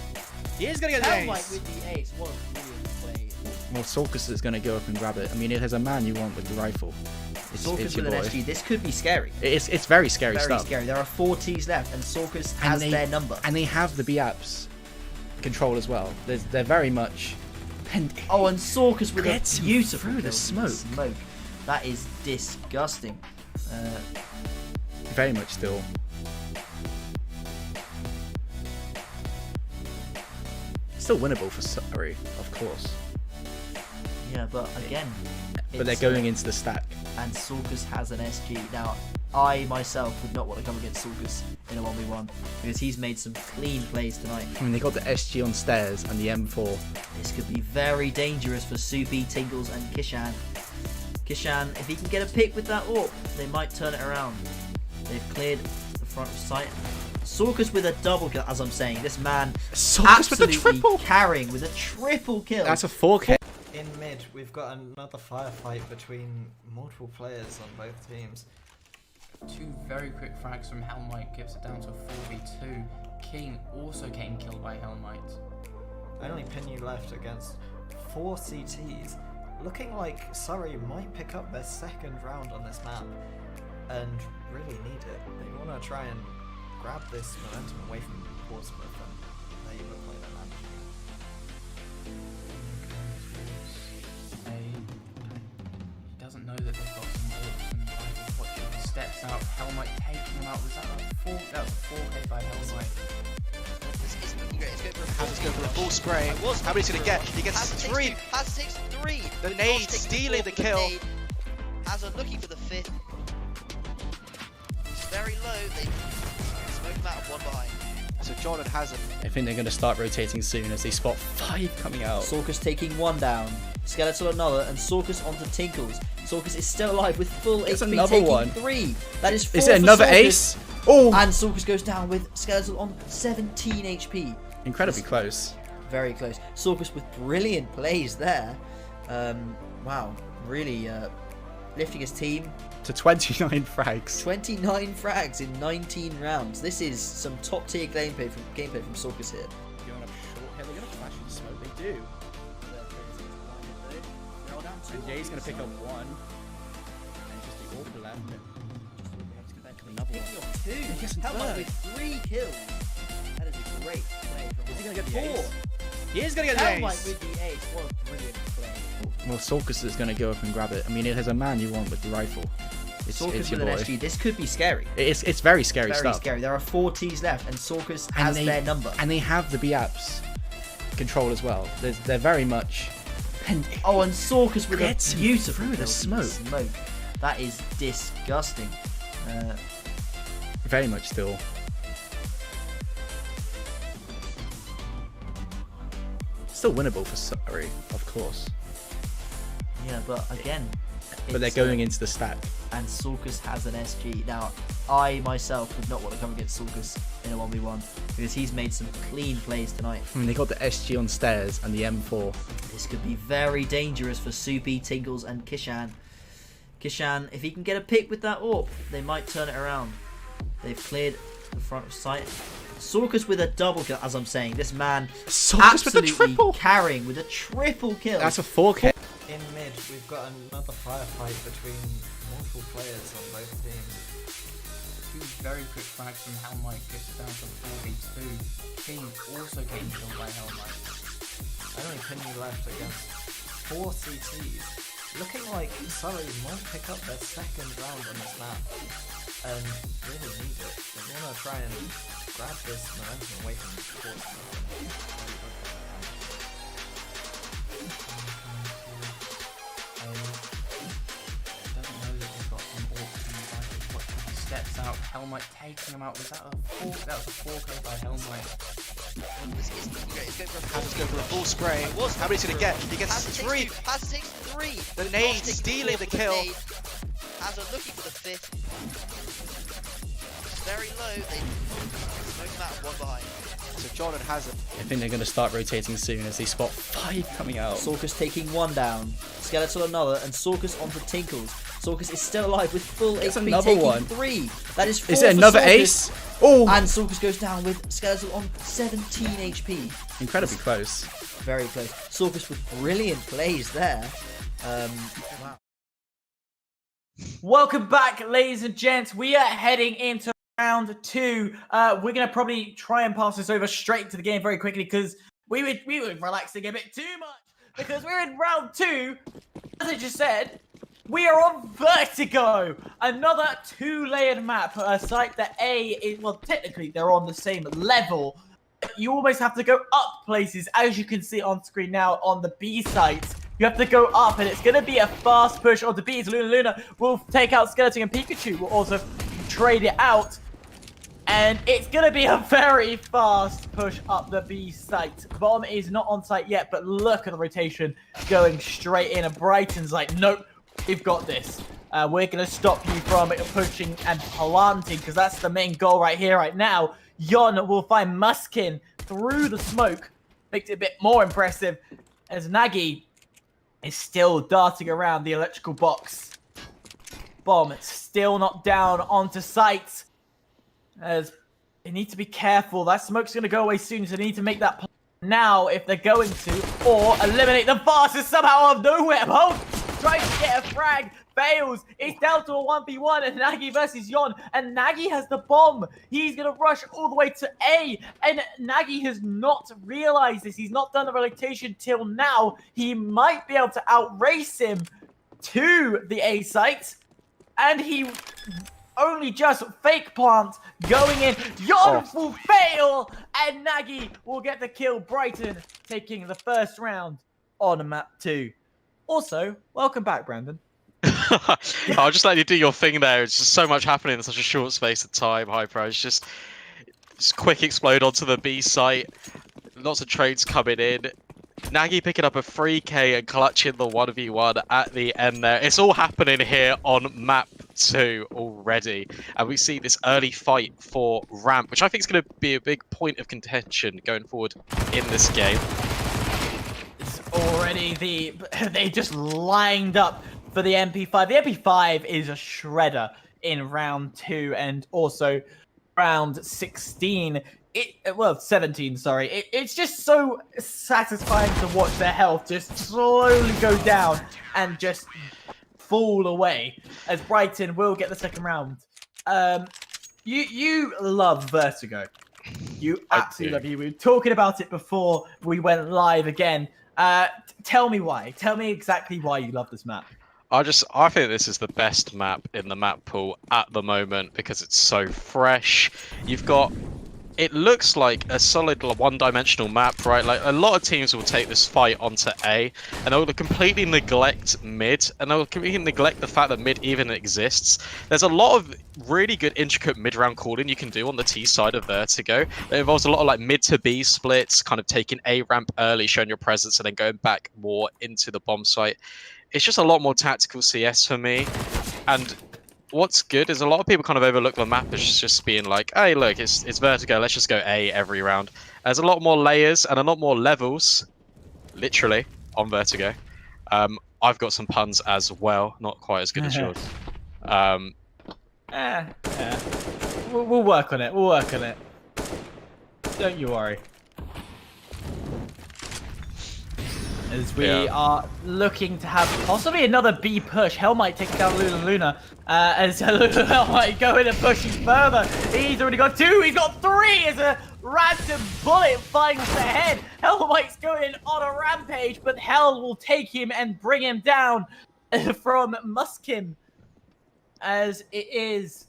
He is gonna get the Hellmite ace. with the ace. What a brilliant play. Well, Sorkus is gonna go up and grab it. I mean, if there's a man you want with the rifle, it's Sorkus your with an boy. SG. This could be scary. It's very scary Very stuff. scary. There are 4 Ts left, and Sorkus has their number. And they have the B-apps control as well. They're very much. Oh, and Sorkus with Gets a him beautiful through the kill. smoke. That is disgusting. Very much still. Still winnable for Surrey, of course. Yeah, but again, But they're going into the stack. and Sulcus has an SG. Now, I myself would not want to come against Sulcus in a 1v1 because he's made some clean plays tonight. I mean, they got the SG on stairs and the M4. This could be very dangerous for Soupy, Tingles, and Kishan. Kishan, if he can get a pick with that AWP, they might turn it around. They've cleared the front of sight. Sulcus with a double kill, as I'm saying. This man Sulcus with a absolutely triple. carrying with a triple kill. That's a 4K. In mid, we've got another firefight between multiple players on both teams. Two very quick frags from Helmite gives it down to a 4v2. King also getting killed by Helmite. Only Pinu left against 4 CTs. Looking like Surrey might pick up their second round on this map and really need it. They want to try and grab this momentum away from Portsmouth, and they look like they're managing He doesn't know that they've got some orcs and like watching the steps out. Helmite taking him out. Was that a 4? That was a 4K by Helmite. It's looking great. It's going for a Has to go for a full spray. I was How many gonna get? He gets Has 3. takes 3. The Not nade taking stealing the 4th kill. nade. Hazard looking for the 5th. It's very low. They smoke him out of one behind. So Jordan has it. I think they're going to start rotating soon as they spot 5 coming out. Sulcus taking one down. Skeletal another, and Sulcus onto Tinkles. Sulcus is still alive with full There's HP, another taking one. 3. That is 4 Is it for another Sulcus. ace? Oh! And Sulcus goes down with Skeletal on 17 HP. Incredibly close. Very close. Sulcus with brilliant plays there. Wow, really lifting his team. To 29 frags. 29 frags in 19 rounds. This is some top tier gameplay from Sulcus here. Going up short here, they're going to flash in smoke. They do. And Jay's going to pick up 1. And just the AWP left. Another one. Two. gets a Helmut third. with 3 kills. That is a great play from Is he going to get the 4. ace? He is going to get the Helmut ace. with the ace. What a brilliant play. Well, Sulcus is going to go up and grab it. I mean, there's a man you want with the rifle. It's Sulcus your with an boy. SG. This could be scary. It's very scary Very stuff. scary. There are 4 Ts left, and Sulcus And has they- their number. And they have the B-apps control as well. They're very much... And Oh, and Sulcus with a Gets him beautiful through the kill smoke. That is disgusting. very much still. Still winnable for Surrey, of course. Yeah, but again, But they're it's, going into the stack. and Sulcus has an SG. Now, I myself would not want to come against Sulcus in a 1v1 because he's made some clean plays tonight. I mean, they got the SG on stairs and the M4. This could be very dangerous for Soupy, Tingles, and Kishan. Kishan, if he can get a pick with that AWP, they might turn it around. They've cleared the front of sight. Sulcus with a double kill, as I'm saying. This man Sulcus with a absolutely triple. carrying with a triple kill. That's a 4K. In mid, we've got another firefight between multiple players on both teams. Two very quick frags from Helmite gives it down to 4v2. King also getting killed by Helmite. Only Pinu left against 4 CTs. Looking like Surrey might pick up their second round on this map and really need it. They want to try and grab this momentum away from Portsmouth. Doesn't know that they've got some orcs and like watching the steps out. Helmite taking him out. Was that a 4? That was a 4K by Helmite. It's looking great. It's going for a Has to go for a full spray. I was How many gonna get? He gets Hazard 3. takes 3. The Not nade taking stealing 4th the kill. nade. Hazard looking for the 5th. It's very low. They smoke him out of one behind. So Jordan has it. I think they're going to start rotating soon as they spot 5 coming out. Sulcus taking one down. Skeletal another, and Sulcus onto Tinkles. Sulcus is still alive with full There's HP, another taking one. 3. That is 4 Is it for another Sulcus. ace? Oh! And Sulcus goes down with Skeletal on 17 HP. Incredibly close. Very close. Sulcus with brilliant plays there. Wow. Welcome back, ladies and gents. We are heading into round 2. We're going to probably try and pass this over straight to the game very quickly because we were relaxing a bit too much because we're in round 2. As I just said, we are on Vertigo, another 2-layered map. A site that well, technically they're on the same level. You almost have to go up places, as you can see on screen now on the B site. You have to go up, and it's going to be a fast push onto B's. Luna will take out Skeleton, and Pikachu will also trade it out. And it's going to be a very fast push up the B site. Bomb is not on site yet, but look at the rotation going straight in. And Brighton's like, nope, we've got this. We're going to stop you from pushing and planting, because that's the main goal right here, right now. Yon will find Muskin through the smoke. Makes it a bit more impressive as Nagy is still darting around the electrical box. Bomb still not down onto site. As they need to be careful. That smoke's going to go away soon, so they need to make that now if they're going to, or eliminate the fastest somehow out of nowhere. Bomb tries to get a frag, fails. It's down to a 1v1 and Nagy versus Yon, and Nagy has the bomb. He's going to rush all the way to A, and Nagy has not realized this. He's not done the rotation till now. He might be able to outrace him to the A site, and he only just fake plant going in. Yon will fail, and Nagy will get the kill. Brighton taking the first round on map 2. Also, welcome back, Brandon. I'll just let you do your thing there. It's just so much happening in such a short space of time, Hyper. It's just quick explode onto the B site. Lots of trades coming in. Nagy picking up a 3k and clutching the 1v1 at the end there. It's all happening here on map 2 already. And we see this early fight for ramp, which I think is going to be a big point of contention going forward in this game. It's already they just lined up for the MP5. The MP5 is a shredder in round 2 and also round 16. 17, sorry. It's just so satisfying to watch their health just slowly go down and just fall away as Brighton will get the second round. You love Vertigo. You absolutely love it. We were talking about it before we went live again. Tell me why. Tell me exactly why you love this map. I think this is the best map in the map pool at the moment because it's so fresh. It looks like a solid one-dimensional map, right? Like a lot of teams will take this fight onto A, and they'll completely neglect mid, and they'll completely neglect the fact that mid even exists. There's a lot of really good intricate mid-round calling you can do on the T side of Vertigo. It involves a lot of like mid to B splits, kind of taking A ramp early, showing your presence, and then going back more into the bomb site. It's just a lot more tactical CS for me, and what's good is a lot of people kind of overlook the map as just being like, hey, look, it's Vertigo, let's just go A every round. There's a lot more layers and a lot more levels, literally, on Vertigo. I've got some puns as well, not quite as good as yours. We'll work on it, we'll work on it. Don't you worry. As we are looking to have possibly another B push. Hell might take down Luna. As Hell might go in and push him further. He's already got 2, he's got 3 as a random bullet finds the head. Hell might's going on a rampage, but Hell will take him and bring him down from Muskin. As it is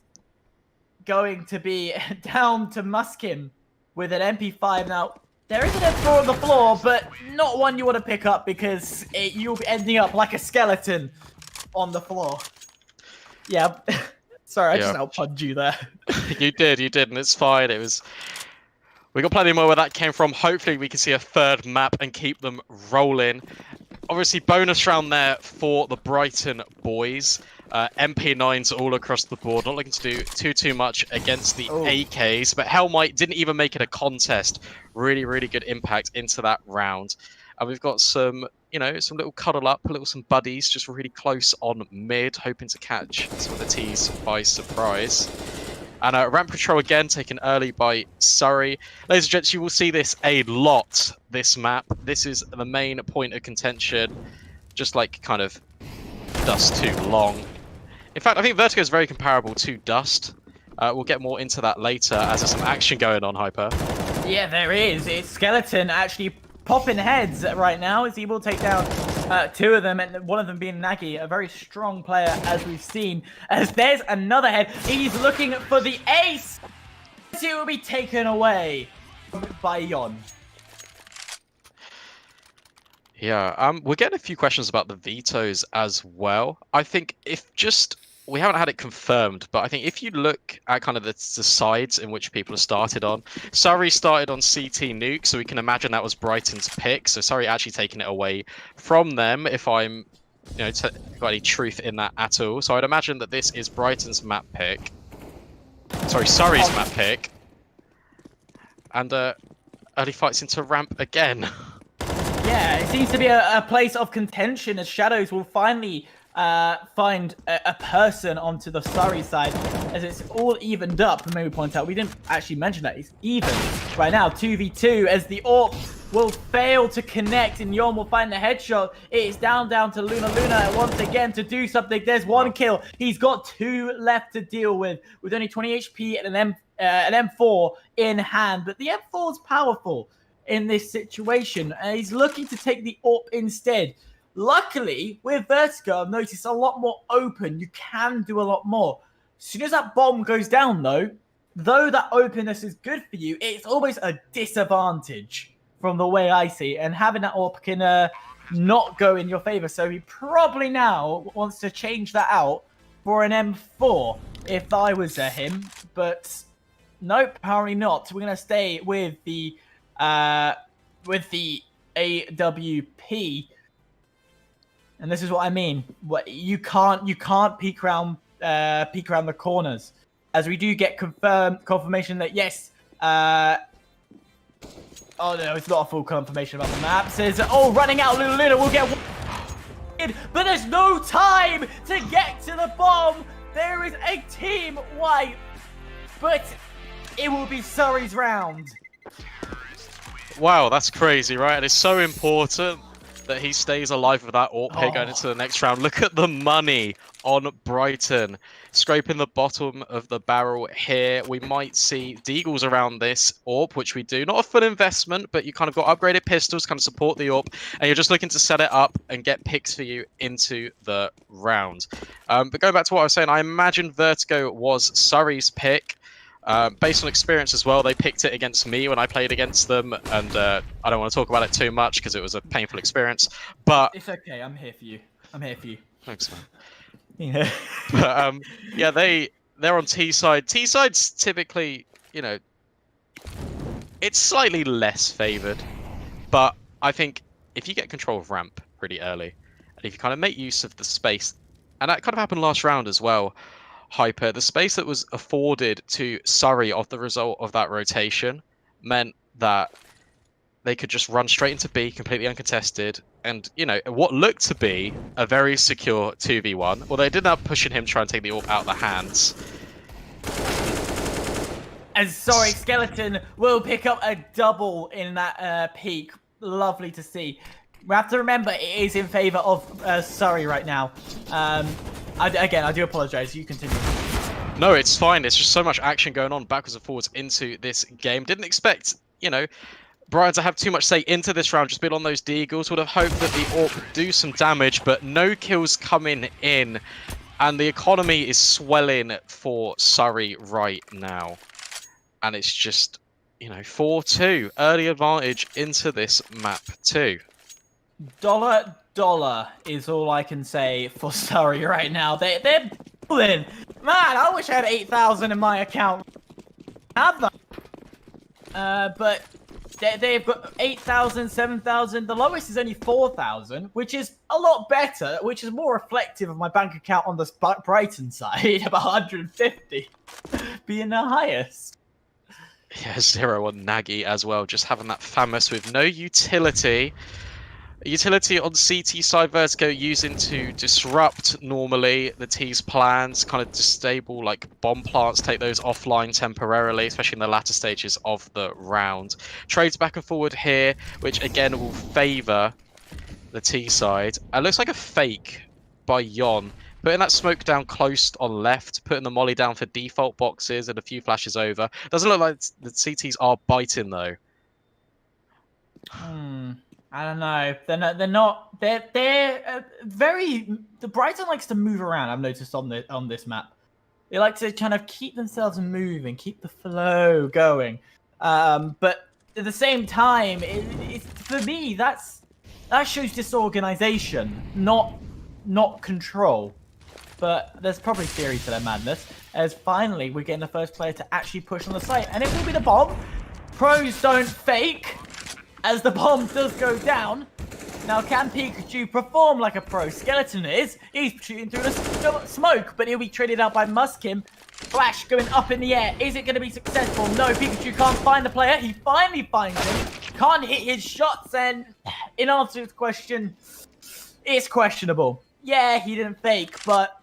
going to be down to Muskin with an MP5 now. There is an M4 on the floor, but not one you want to pick up because you'll be ending up like a skeleton on the floor. Yeah. Sorry, I just outpunched you there. You did, and it's fine. We got plenty more where that came from. Hopefully we can see a third map and keep them rolling. Obviously, bonus round there for the Brighton boys. MP9s all across the board. Not looking to do too much against the AKs, but Hellmite didn't even make it a contest. Really, really good impact into that round. And we've got some, some little cuddle up, some buddies just really close on mid, hoping to catch some of the T's by surprise. And ramp control again, taken early by Surrey. Ladies and gents, you will see this a lot, this map. This is the main point of contention. Just like kind of Dust too long. In fact, I think Vertigo is very comparable to Dust. We'll get more into that later as there's some action going on, Hyper. Yeah, there is. It's Skeleton actually popping heads right now as he will take down 2 of them, and one of them being Nagy, a very strong player as we've seen. As there's another head. He's looking for the ace. It will be taken away by Yon. Yeah, we're getting a few questions about the vetoes as well. I think we haven't had it confirmed, but I think if you look at kind of the sides in which people have started on, Surrey started on CT nuke, so we can imagine that was Brighton's pick. So Surrey actually taking it away from them, if I'm, got any truth in that at all. So I'd imagine that this is Brighton's map pick. Sorry, Surrey's map pick. And early fights into ramp again. Yeah, it seems to be a place of contention as Shadows will finally find a person onto the Surrey side as it's all evened up. Maybe point out, we didn't actually mention that it's even right now, 2v2 as the AWP will fail to connect and Yon will find the headshot. It's down to Luna once again to do something. There's one kill. He's got 2 left to deal with only 20 HP and an M4 in hand. But the M4 is powerful in this situation, and he's looking to take the AWP instead. Luckily, with Vertigo, I've noticed a lot more open. You can do a lot more. As soon as that bomb goes down, though that openness is good for you, it's almost a disadvantage from the way I see it, and having that AWP can not go in your favor. So he probably now wants to change that out for an M4 if I was him, but nope, apparently not. We're going to stay with the AWP, and this is what I mean. What you can't peek around the corners, as we do get confirmation that yes. Oh no, it's not a full confirmation about the map. It says running out. Luna will get one, but there's no time to get to the bomb. There is a team wipe, but it will be Surrey's round. Wow, that's crazy, right? And it's so important that he stays alive with that AWP here going into the next round. Look at the money on Brighton. Scraping the bottom of the barrel here. We might see deagles around this AWP, which we do. Not a full investment, but you kind of got upgraded pistols, kind of support the AWP, and you're just looking to set it up and get picks for you into the round. But going back to what I was saying, I imagine Vertigo was Surrey's pick. Based on experience as well, they picked it against me when I played against them, and I don't want to talk about it too much because it was a painful experience. But it's okay, I'm here for you. Thanks, man. Yeah. But yeah, they're on T side. T side's typically, it's slightly less favoured, but I think if you get control of ramp pretty early, and if you kind of make use of the space, and that kind of happened last round as well. Hyper, the space that was afforded to Surrey of the result of that rotation meant that they could just run straight into B completely uncontested, and what looked to be a very secure 2v1, although they did end up pushing him to try and take the AWP out of the hands. And sorry, Skeleton will pick up a double in that peak. Lovely to see. We have to remember it is in favor of Surrey right now. I do apologize. You continue. No, it's fine. There's just so much action going on backwards and forwards into this game. Didn't expect, Brighton to have too much say into this round. Just been on those deagles. Would have hoped that the AWP would do some damage, but no kills coming in. And the economy is swelling for Surrey right now. And it's just, 4-2. Early advantage into this map too. Dollar is all I can say for Surrey right now. They're pulling. Man, I wish I had 8,000 in my account. Have that. But they've got 8,000, 7,000. The lowest is only 4,000, which is a lot better, which is more reflective of my bank account on the Brighton side, about 150 being the highest. Yeah, 0 on Nagy as well, just having that famous with no utility. Utility on CT side, Vertigo using to disrupt normally the T's plans, kind of disable like bomb plants, take those offline temporarily, especially in the latter stages of the round. Trades back and forward here, which again will favour the T side. It looks like a fake by Yon, putting that smoke down close on left, putting the molly down for default boxes and a few flashes over. Doesn't look like the CTs are biting though. I don't know. They're not. They're very. The Brighton likes to move around. I've noticed on this map. They like to kind of keep themselves moving, keep the flow going. But at the same time, for me, that's That shows disorganization, not control. But there's probably theory to their madness, as finally we're getting the first player to actually push on the site, and it will be the bomb. Pros don't fake, as the bomb does go down. Now, can Pikachu perform like a pro? Skeleton is. He's shooting through the smoke, but he'll be traded out by Muskim. Flash going up in the air. Is it going to be successful? No, Pikachu can't find the player. He finally finds him. Can't hit his shots, and in answer to this question, it's questionable. Yeah, he didn't fake, but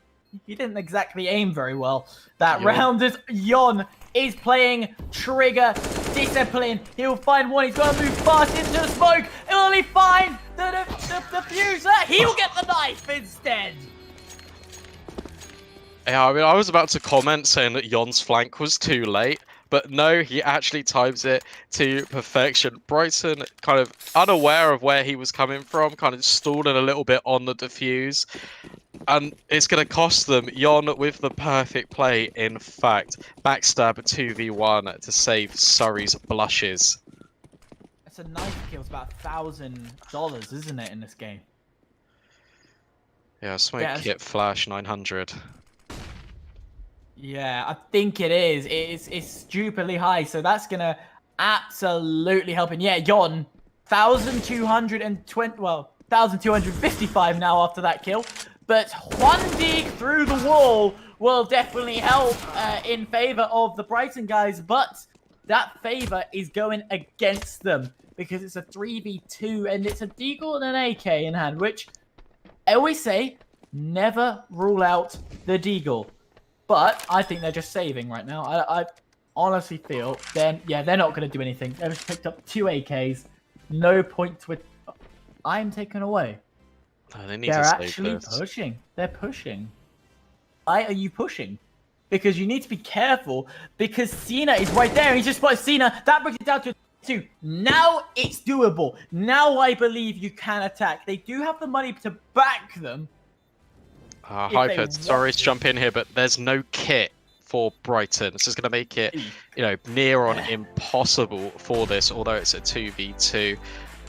he didn't exactly aim very well that round, as Yon is playing trigger discipline. He'll find one. He's got to move fast into the smoke. He'll only find the diffuser. He'll get the knife instead. Yeah, I mean, I was about to comment saying that Yon's flank was too late, but no, he actually times it to perfection. Brighton, kind of unaware of where he was coming from, kind of stalling a little bit on the defuse. And it's going to cost them. Yon with the perfect play, in fact. Backstab 2v1 to save Surrey's blushes. That's a knife kill. It's about $1,000, isn't it, in this game? Yeah, smoke kit flash 900. Yeah, I think it is. It's stupidly high, so that's going to absolutely help him. Yeah, Yon, 1,220, well, 1,255 now after that kill. But one dig through the wall will definitely help in favor of the Brighton guys. But that favor is going against them because it's a 3v2 and it's a Deagle and an AK in hand, which I always say, never rule out the Deagle. But I think they're just saving right now. I honestly feel they're not going to do anything. They've just picked up 2 AKs. No point to it. I'm taken away. Oh, they need They're to save actually this. pushing. They're pushing. Why are you pushing? Because you need to be careful. Because Cena is right there. He just spotted Cena. That brings it down to 2. Now it's doable. Now I believe you can attack. They do have the money to back them. Hyper, sorry to jump in here, but there's no kit for Brighton. This is going to make it, near on impossible for this, although it's a 2v2.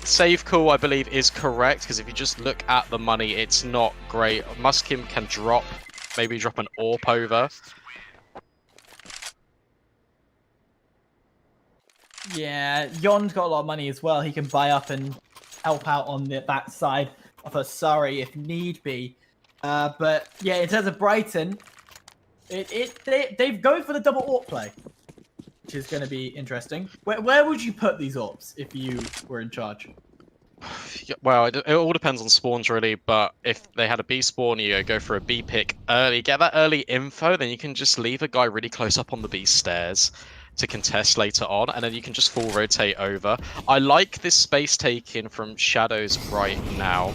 Save call, I believe, is correct, because if you just look at the money, it's not great. Muskim can maybe drop an AWP over. Yeah, Yon's got a lot of money as well. He can buy up and help out on that side of a Surrey if need be. But yeah, in terms of Brighton, they've gone for the double AWP play, which is going to be interesting. Where would you put these AWPs if you were in charge? Well, it all depends on spawns, really, but if they had a B spawn, you go for a B pick early, get that early info, then you can just leave a guy really close up on the B stairs to contest later on, and then you can just full rotate over. I like this space taking from Shadows right now.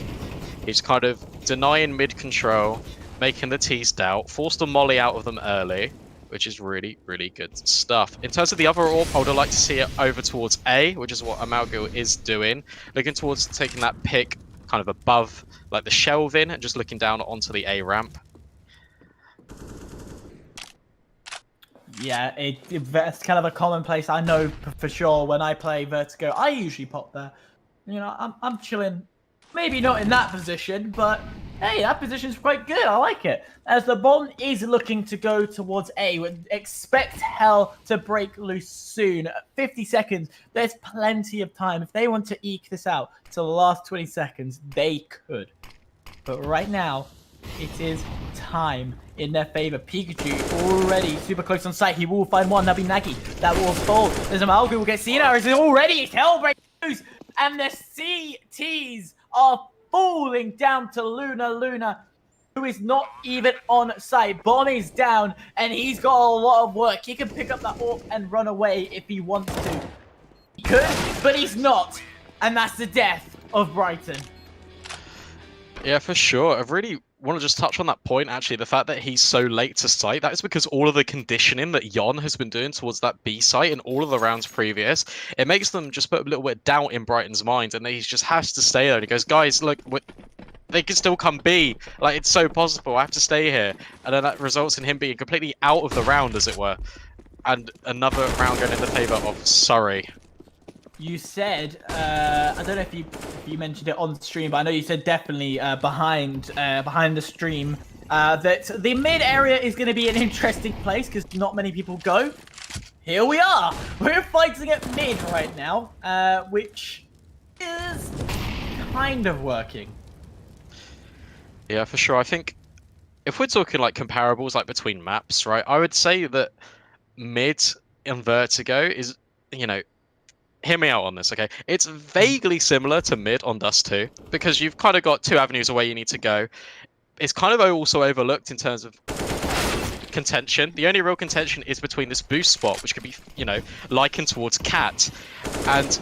He's kind of denying mid control, making the T's doubt, forced a molly out of them early, which is really, really good stuff. In terms of the other AWP, I would like to see it over towards A, which is what Amalgil is doing. Looking towards taking that pick kind of above like the shelving and just looking down onto the A ramp. Yeah, it's kind of a commonplace. I know for sure when I play Vertigo, I usually pop there. I'm chilling. Maybe not in that position, but hey, that position's quite good. I like it. As the bomb is looking to go towards A, expect hell to break loose soon. 50 seconds. There's plenty of time. If they want to eke this out to the last 20 seconds, they could. But right now, it is time in their favor. Pikachu already super close on sight. He will find one. That'll be Nagi. That will fall. There's a Malgu will get seen. It's already hell break loose. And the CTs are falling down to Luna, who is not even on site. Bomb is down, and he's got a lot of work. He can pick up that AWP and run away if he wants to. He could, but he's not. And that's the death of Brighton. Yeah, for sure. I really want to just touch on that point, actually. The fact that he's so late to site, that is because all of the conditioning that Yon has been doing towards that B site in all of the rounds previous, it makes them just put a little bit of doubt in Brighton's mind, and he just has to stay there. And he goes, guys, look, they can still come B. Like, it's so possible. I have to stay here. And then that results in him being completely out of the round, as it were. And another round going in the favour of Surrey. you said, I don't know if you mentioned it on stream, but I know you said definitely behind the stream that the mid area is going to be an interesting place because not many people go. Here we are. We're fighting at mid right now, which is kind of working. Yeah, for sure. I think if we're talking like comparables, like between maps, right? I would say that mid in Vertigo is, you know, hear me out on this, okay? It's vaguely similar to mid on Dust 2 because you've kind of got two avenues of where you need to go. It's kind of also overlooked in terms of contention. The only real contention is between this boost spot, which could be, you know, likened towards Cat. And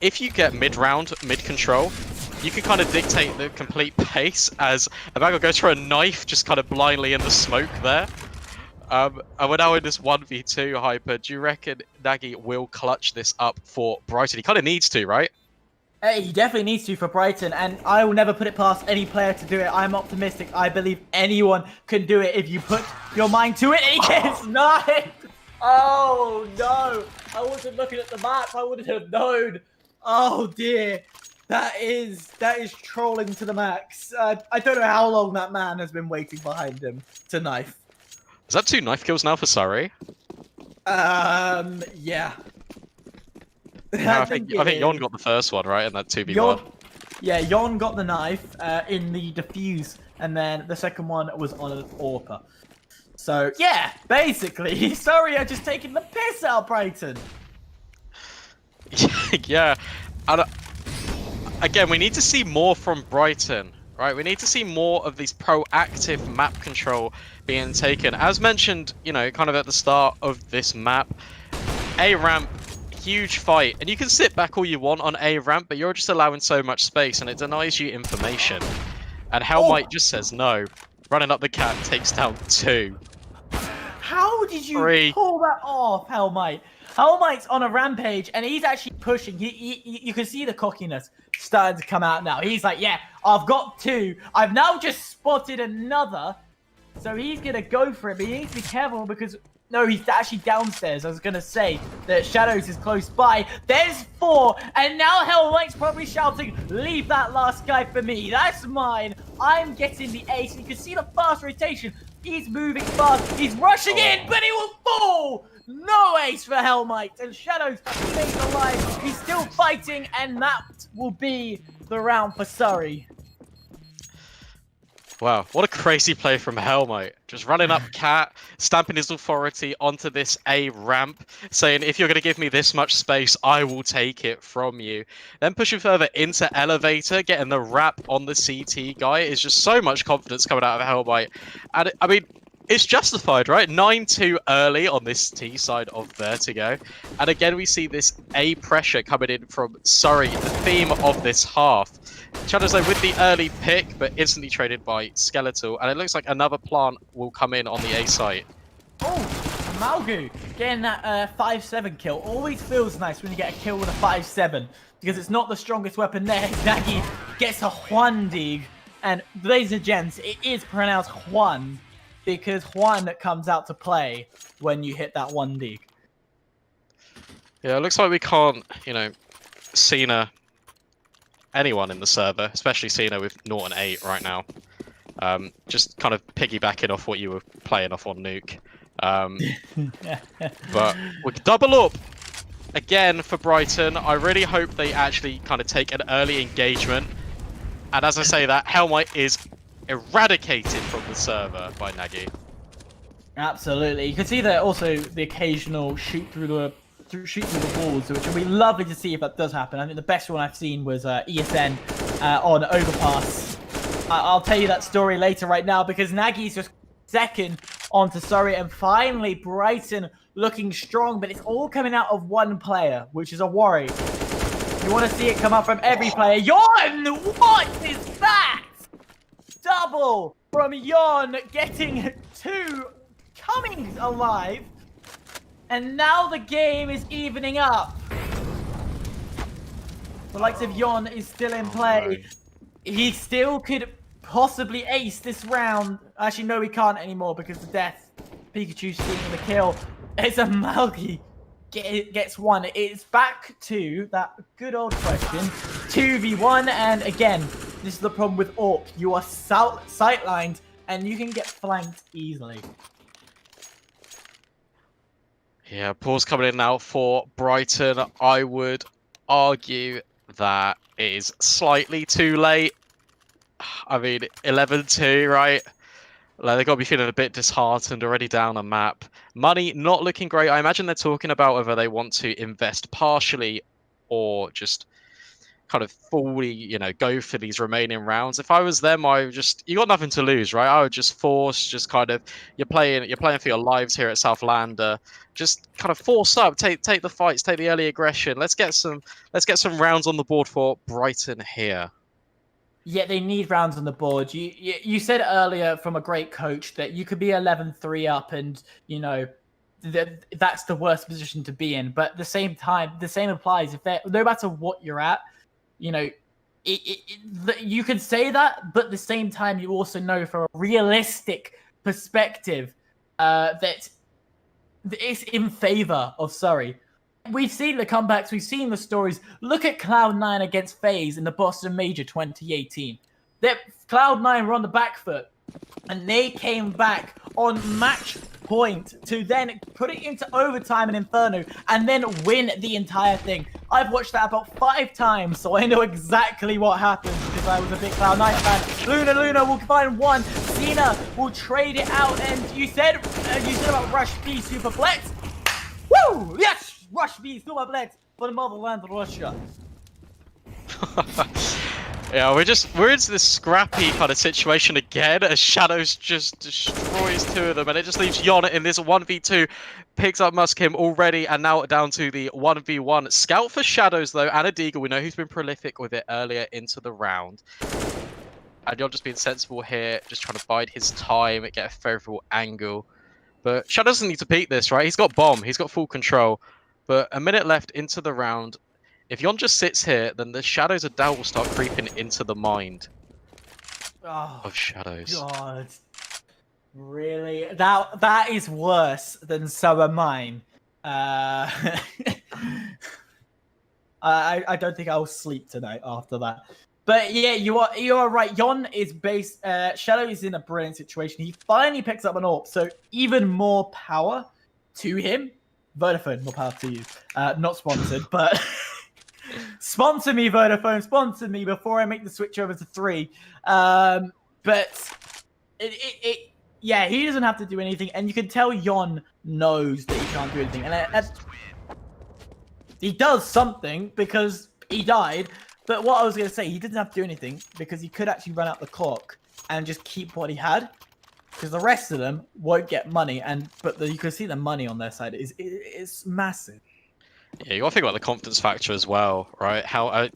if you get mid-round, mid-control, you can kind of dictate the complete pace as Abago goes for a knife just kind of blindly in the smoke there. And we're now in this 1v2 hyper. Do you reckon Nagy will clutch this up for Brighton? He kind of needs to, right? Hey, he definitely needs to for Brighton, and I will never put it past any player to do it. I'm optimistic. I believe anyone can do it if you put your mind to it. And he gets knifed! Oh, no. I wasn't looking at the map. I wouldn't have known. Oh, dear. That is trolling to the max. I don't know how long that man has been waiting behind him to knife. Is that 2 knife kills now for Surrey? Yeah. I think Yon got the first one, right? In that 2v1. Yeah, Yon got the knife in the defuse, and then the second one was on an AWPer. So, yeah, basically, Surrey are just taking the piss out of Brighton. Yeah. And, again, we need to see more from Brighton, right? We need to see more of these proactive map control being taken. As mentioned, you know, kind of at the start of this map, A ramp, huge fight. And you can sit back all you want on A ramp, but you're just allowing so much space and it denies you information. And Hellmite just says no. Running up the Cat, takes down 2. How did you 3. pull that off, Hellmite? Hellmite's on a rampage, and he's actually pushing. You can see the cockiness starting to come out now. He's like, yeah, I've got 2. I've now just spotted another. So he's going to go for it, but he needs to be careful because... No, he's actually downstairs. I was going to say that Shadows is close by. There's 4, and now Hellmite's probably shouting, leave that last guy for me. That's mine. I'm getting the ace. You can see the fast rotation. He's moving fast. He's rushing in, but he will fall. No ace for Hellmite, and Shadows stays alive. He's still fighting, and that will be the round for Surrey. Wow, what a crazy play from Hellmite. Just running up Cat, stamping his authority onto this A ramp, saying, if you're going to give me this much space, I will take it from you. Then pushing further into Elevator, getting the wrap on the CT guy. Is just so much confidence coming out of Hellmite. And I mean, it's justified, right? 9-2 early on this T side of Vertigo. And again, we see this A pressure coming in from Surrey, the theme of this half. Shadows though with the early pick, but instantly traded by Skeletal. And it looks like another plant will come in on the A site. Oh, Malgu getting that 5-7 kill. Always feels nice when you get a kill with a 5-7. Because it's not the strongest weapon there. Nagy gets a Juan dig. And ladies and gents, it is pronounced Juan. Because Juan comes out to play when you hit that 1 dig. Yeah, it looks like we can't, you know, Cena anyone in the server, especially Cena with 0 and 8 right now. Just kind of piggybacking off what you were playing off on Nuke. But we can double up again for Brighton. I really hope they actually kind of take an early engagement. And as I say that, Hellmite is eradicated from the server by Nagy. Absolutely. You can see there also the occasional shoot through the walls, which would be lovely to see if that does happen. I think the best one I've seen was ESN on Overpass. I'll tell you that story later right now because Nagy's just second onto Surrey, and finally Brighton looking strong, but it's all coming out of one player, which is a worry. You want to see it come up from every player. Yon! What is that? Double from Yon, getting 2 coming alive. And now the game is evening up. The likes of Yon is still in play. He still could possibly ace this round. Actually, no, he can't anymore because the death. Pikachu stealing the kill. It's a Malgi gets one. It's back to that good old question, 2v1, and again, this is the problem with AWP. You are sight-lined, and you can get flanked easily. Yeah, pause coming in now for Brighton. I would argue that it is slightly too late. I mean, 11-2, right? Like, they've got to be feeling a bit disheartened, already down a map. Money not looking great. I imagine they're talking about whether they want to invest partially or just kind of fully, you know, go for these remaining rounds. If I was them, you got nothing to lose, right? I would just kind of, you're playing for your lives here at SouthLAnder. Just kind of force up, take the fights, take the early aggression. Let's get some rounds on the board for Brighton here. Yeah, they need rounds on the board. You said earlier from a great coach that you could be 11-3 up, and you know that's the worst position to be in. But at the same time, the same applies. No matter what you're at, you know, you can say that, but at the same time, you also know from a realistic perspective that it's in favor of Surrey. We've seen the comebacks, we've seen the stories. Look at Cloud9 against FaZe in the Boston Major 2018. Cloud9 were on the back foot, and they came back on match point to then put it into overtime and Inferno, and then win the entire thing. I've watched that about 5 times, so I know exactly what happened because I was a big Cloud9 fan. Luna will find one. Cena will trade it out, and you said about Rush B Superflex. Woo! Yes! Rush B Superflex for the motherland of Russia. Yeah, we're into this scrappy kind of situation again as Shadows just destroys 2 of them, and it just leaves Yon in this 1v2. Picks up Muskim already, and now down to the 1v1. Scout for Shadows though, and a Deagle. We know who's been prolific with it earlier into the round. And Yon just being sensible here, just trying to bide his time, get a favorable angle. But Shadow doesn't need to peek this, right? He's got bomb, he's got full control. But a minute left into the round. If Yon just sits here, then the Shadows of doubt will start creeping into the mind of Shadows. God, really? That is worse than So Am Mine. I don't think I'll sleep tonight after that. But yeah, you are right. Yon is based. Shadow is in a brilliant situation. He finally picks up an AWP, so even more power to him. Vodafone, more power to you. Not sponsored, but sponsor me, Vodafone. Sponsor me before I make the switch over to 3. But yeah, he doesn't have to do anything, and you can tell Yon knows that he can't do anything, and he does something because he died. But what I was going to say, he didn't have to do anything because he could actually run out the clock and just keep what he had. Because the rest of them won't get money, but you can see the money on their side is massive. Yeah, you got to think about the confidence factor as well, right?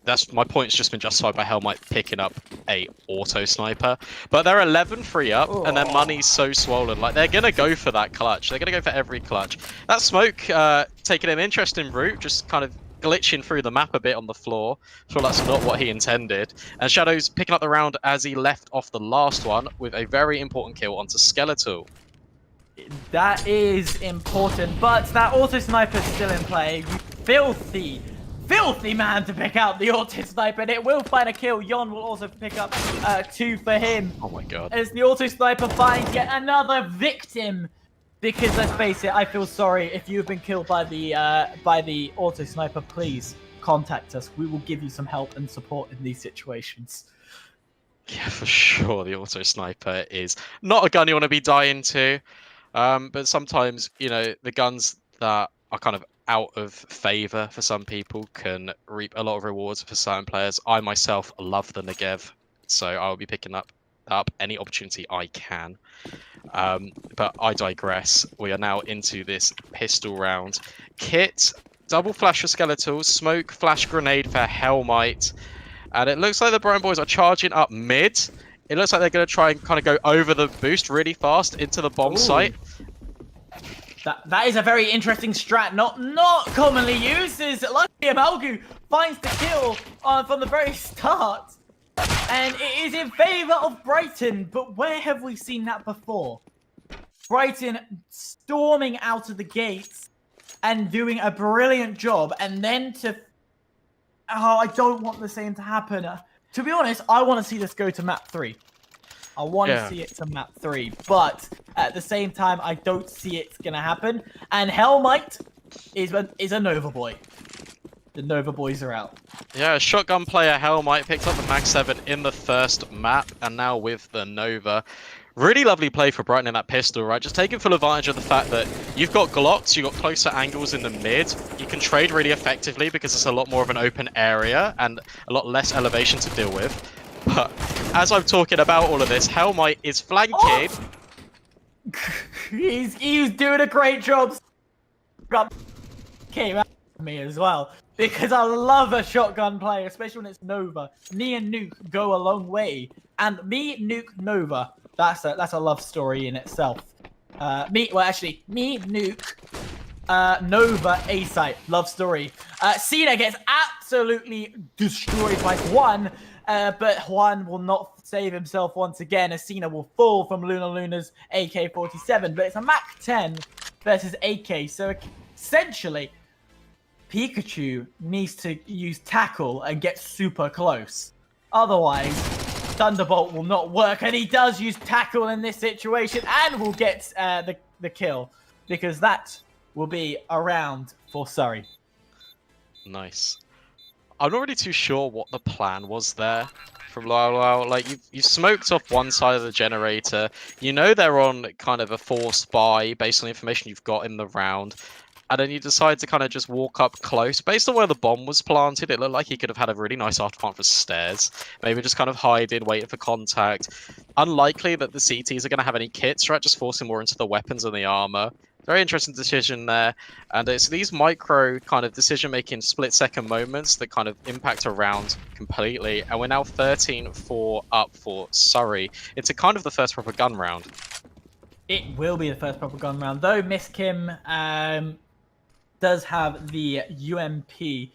That's my point's just been justified by Helmite picking up a auto sniper, but they're 11-3 up, and their money's so swollen. Like, they're gonna go for that clutch. They're gonna go for every clutch. That smoke taking an interesting route, just kind of glitching through the map a bit on the floor. So that's not what he intended. And Shadow's picking up the round as he left off the last one with a very important kill onto Skeletal. That is important, but that auto sniper is still in play. Filthy man to pick out the auto sniper, and it will find a kill. Yon will also pick up 2 for him. Oh my god. As the auto sniper finds yet another victim. Because let's face it, I feel sorry if you've been killed by the auto sniper. Please contact us. We will give you some help and support in these situations. Yeah, for sure. The auto sniper is not a gun you want to be dying to. But sometimes, you know, the guns that are kind of out of favor for some people can reap a lot of rewards for certain players. I myself love the Negev, so I'll be picking up any opportunity I can. But I digress. We are now into this pistol round. Kit, double flash for Skeletals, smoke, flash grenade for Hellmite. And it looks like the Brighton boys are charging up mid. It looks like they're going to try and kind of go over the boost really fast into the bomb site. That is a very interesting strat, not commonly used. Is luckily Amalgu finds the kill from the very start. And it is in favor of Brighton, but where have we seen that before? Brighton storming out of the gates and doing a brilliant job, and then to... Oh, I don't want the same to happen. To be honest, I want to see this go to map 3. I want to see it to map 3, but at the same time, I don't see it's going to happen. And Hellmite is a Nova boy. The Nova boys are out. Yeah, shotgun player Hellmite picked up the Mag 7 in the first map, and now with the Nova. Really lovely play for Brighton in that pistol, right? Just taking full advantage of the fact that you've got Glocks, you've got closer angles in the mid. You can trade really effectively because it's a lot more of an open area and a lot less elevation to deal with. But as I'm talking about all of this, Hellmite is flanking. Oh! He's doing a great job. Came out of me as well. Because I love a shotgun player, especially when it's Nova. Me and Nuke go a long way. And me, Nuke, Nova, that's a love story in itself. Me, Nuke, Nova, A-site, love story. Cena gets absolutely destroyed by Juan, but Juan will not save himself once again as Cena will fall from Luna's AK-47. But it's a Mac 10 versus AK, so essentially... Pikachu needs to use tackle and get super close. Otherwise, Thunderbolt will not work, and he does use tackle in this situation and will get the kill, because that will be a round for Surrey. Nice. I'm not really too sure what the plan was there from Lyle. Like, you smoked off one side of the generator. You know they're on kind of a forced buy based on the information you've got in the round. And then you decide to kind of just walk up close. Based on where the bomb was planted, it looked like he could have had a really nice afterplant for stairs. Maybe just kind of hiding, waiting for contact. Unlikely that the CTs are going to have any kits, right? Just forcing more into the weapons and the armor. Very interesting decision there. And it's these micro kind of decision-making split-second moments that kind of impact a round completely. And we're now 13-4 up for Surrey. It's a kind of the first proper gun round. It will be the first proper gun round, though Miss Kim... does have the UMP.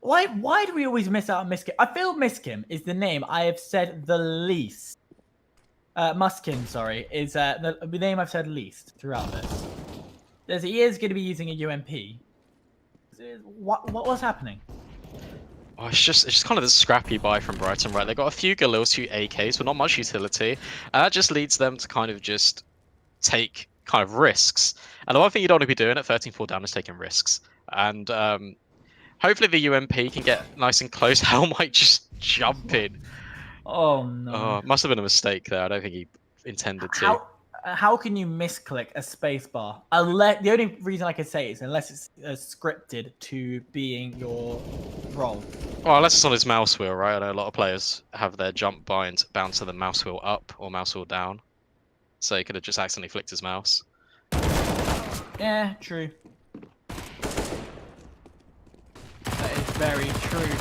Why do we always miss out on Miss Kim? I feel Miss Kim is the name I have said the least. Muskim, sorry, is the name I've said least throughout this. He is going to be using a UMP. What's happening? Oh, it's just kind of the scrappy buy from Brighton, right? They got a few Galils, few AKs, but not much utility. And that just leads them to kind of just take kind of risks. And the one thing you don't want to be doing at 13-4 down is taking risks. And hopefully the UMP can get nice and close. Hellmite just jump in. Oh no. Must have been a mistake there. I don't think he intended to. How can you misclick a spacebar? The only reason I can say is unless it's scripted to being your role. Well, unless it's on his mouse wheel, right? I know a lot of players have their jump bind bounce to the mouse wheel up or mouse wheel down. So he could have just accidentally flicked his mouse. Yeah, true. That is very true.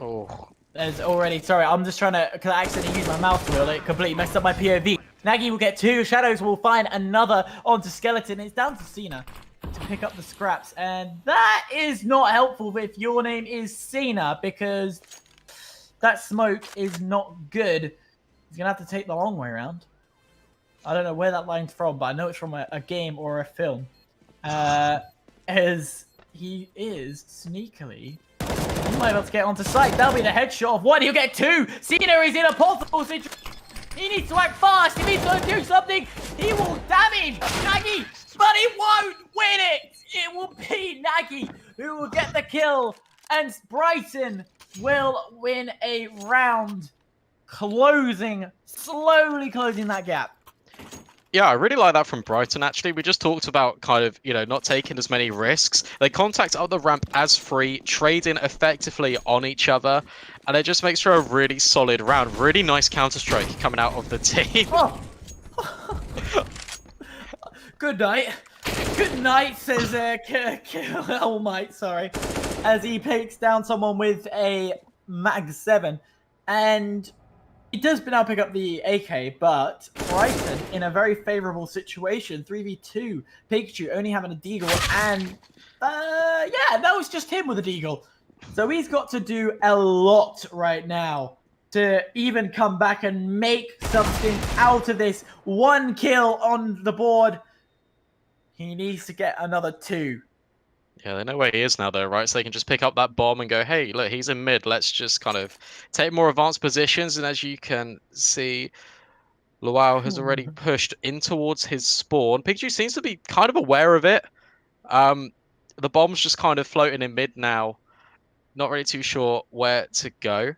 Oh. There's already... Sorry, I'm just trying to... Because I accidentally used my mouse wheel. It completely messed up my POV. Nagy will get 2. Shadows will find another onto Skeleton. It's down to Cena to pick up the scraps. And that is not helpful if your name is Cena, because that smoke is not good. He's going to have to take the long way around. I don't know where that line's from, but I know it's from a game or a film. As he is sneakily... He might be able to get onto site. That'll be the headshot of 1. He'll get 2. Cena is in a possible situation. He needs to act fast. If he's going to do something, he will damage Nagy, but he won't win it. It will be Nagy who will get the kill, and Brighton will win a round, slowly closing that gap. Yeah, I really like that from Brighton, actually. We just talked about kind of, not taking as many risks. They contact up the ramp as free, trading effectively on each other, and it just makes for a really solid round. Really nice counter-strike coming out of the team. Oh. Good night. Good night, says Hellmite, sorry. As he takes down someone with a Mag 7. And he does now pick up the AK, but Brighton in a very favourable situation. 3v2. Pikachu only having a deagle, and yeah, that was just him with a deagle. So he's got to do a lot right now to even come back and make something out of this. 1 kill on the board. He needs to get another 2. Yeah, they know where he is now, though, right? So they can just pick up that bomb and go, hey, look, he's in mid. Let's just kind of take more advanced positions. And as you can see, Luau has already pushed in towards his spawn. Pikachu seems to be kind of aware of it. The bomb's just kind of floating in mid now. Not really too sure where to go.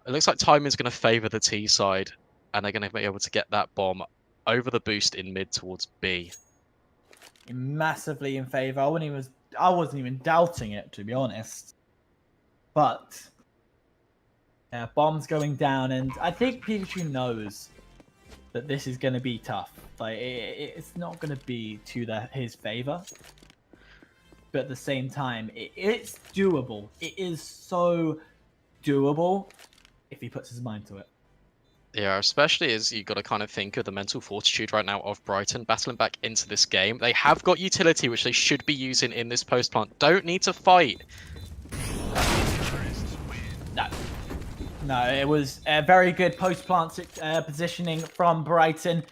It looks like timing's going to favour the T side, and they're going to be able to get that bomb over the boost in mid towards B. Massively in favour. I wasn't even doubting it, to be honest. But yeah, bomb's going down, and I think Pikachu knows that this is going to be tough. Like it's not going to be to his favour, but at the same time, it's doable. It is so doable if he puts his mind to it. Yeah, especially as you've got to kind of think of the mental fortitude right now of Brighton battling back into this game. They have got utility, which they should be using in this post plant. Don't need to fight. No, it was a very good post plant positioning from Brighton.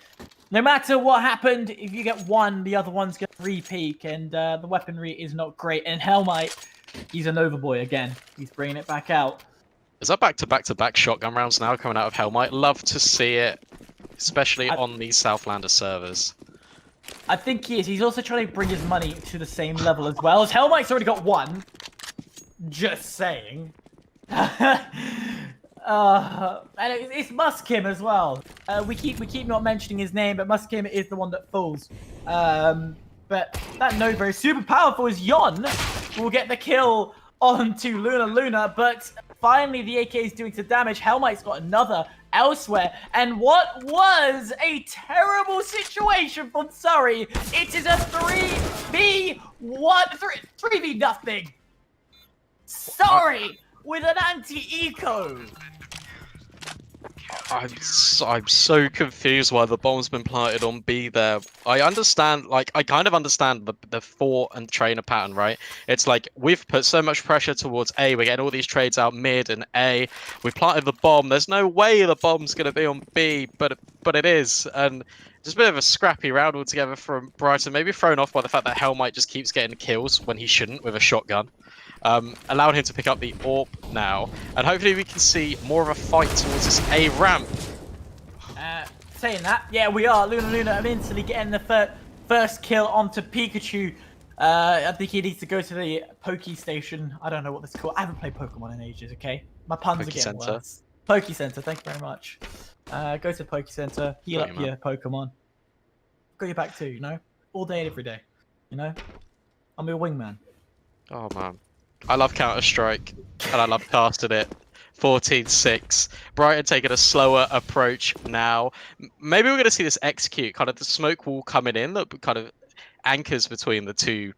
No matter what happened, if you get one, the other one's going to re-peak, and the weaponry is not great. And Hellmite, he's a Nova boy again. He's bringing it back out. Is that back-to-back shotgun rounds now coming out of Hellmite? Love to see it, especially on these SouthLAnder servers. I think he is. He's also trying to bring his money to the same level as well. As Hellmite's already got 1. Just saying. And it's Muskim as well. We keep not mentioning his name, but Muskim is the one that falls. But that Nova is super powerful as Yon will get the kill onto Luna, but finally the AK is doing some damage. Hellmite's got another elsewhere, and what was a terrible situation from Surrey, it is a 3v1, 3v nothing. Surrey with an anti-eco. I'm so confused why the bomb's been planted on B there. I understand, like, I kind of understand the fort and trainer pattern, right? It's like, we've put so much pressure towards A, we're getting all these trades out mid and A, we planted the bomb, there's no way the bomb's going to be on B, but it is, and just a bit of a scrappy round altogether from Brighton, maybe thrown off by the fact that Hellmite just keeps getting kills when he shouldn't with a shotgun. Allowed him to pick up the AWP now, and hopefully we can see more of a fight towards this A ramp. Saying that, yeah, we are. Luna instantly getting the first kill onto Pikachu. I think he needs to go to the Poke Station. I don't know what this is called. I haven't played Pokemon in ages, okay? My puns are getting worse. Poke Center, thank you very much. Go to Poke Center, heal up your Pokemon. Got your back too, you know? All day and every day, you know? I'm your wingman. Oh man. I love Counter-Strike, and I love casting it. 14-6. Brighton taking a slower approach now. Maybe we're going to see this execute, kind of the smoke wall coming in that kind of anchors between the two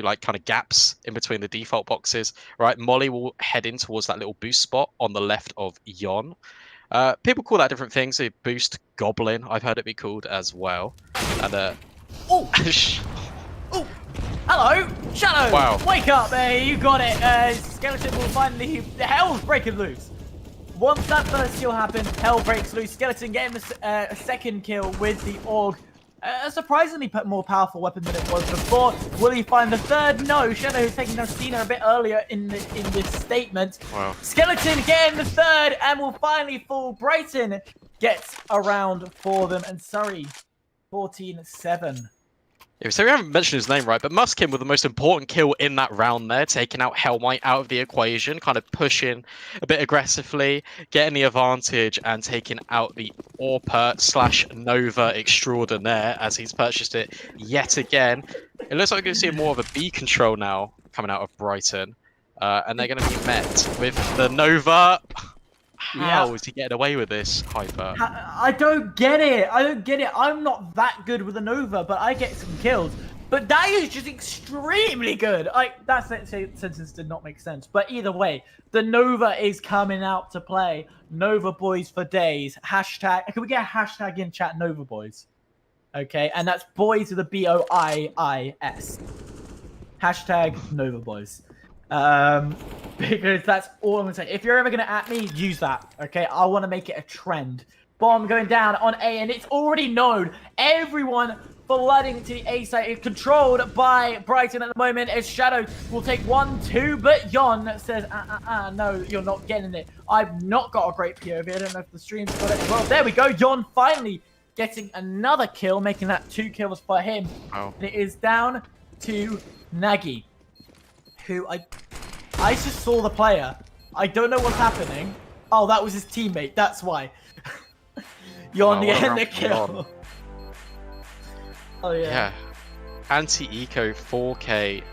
like kind of gaps in between the default boxes, right? Molly will head in towards that little boost spot on the left of Yon. People call that different things. A boost goblin, I've heard it be called as well. And oh! Oh! Hello, Shadow! Wow. Wake up, you got it. Skeleton will finally... The hell's breaking loose. Once that first kill happened, hell breaks loose. Skeleton getting the second kill with the AUG. A surprisingly more powerful weapon than it was before. Will he find the third? No. Shadow who's taking down Cena a bit earlier in this statement. Wow. Skeleton getting the third and will finally fall. Brighton gets around for them, and Surrey 14-7. Yeah, so we haven't mentioned his name, right? But Muskim with the most important kill in that round there, taking out Hellmite out of the equation, kind of pushing a bit aggressively, getting the advantage, and taking out the AWP / Nova extraordinaire as he's purchased it yet again. It looks like we're going to see more of a B control now coming out of Brighton, and they're going to be met with the Nova. How is he getting away with this, Hyper? I don't get it. I'm not that good with a Nova, but I get some kills. But that is just extremely good. That sentence did not make sense. But either way, the Nova is coming out to play. Nova boys for days. Hashtag. Can we get a hashtag in chat? Nova boys. Okay, and that's boys with a BOIIS. Hashtag Nova boys. Because that's all I'm gonna say. If you're ever gonna at me, use that. Okay, I want to make it a trend. Bomb going down on A, and it's already known. Everyone flooding to the A site. It's controlled by Brighton at the moment as Shadow will take 1-2, but Yon says, no, you're not getting it. I've not got a great POV. I don't know if the stream's got it as well. There we go. Yon finally getting another kill, making that 2 kills for him. Wow. And it is down to Nagy, who I just saw the player. I don't know what's happening. Oh, that was his teammate. That's why. Yon getting the kill. Oh, yeah. Yeah. Anti-eco 4K.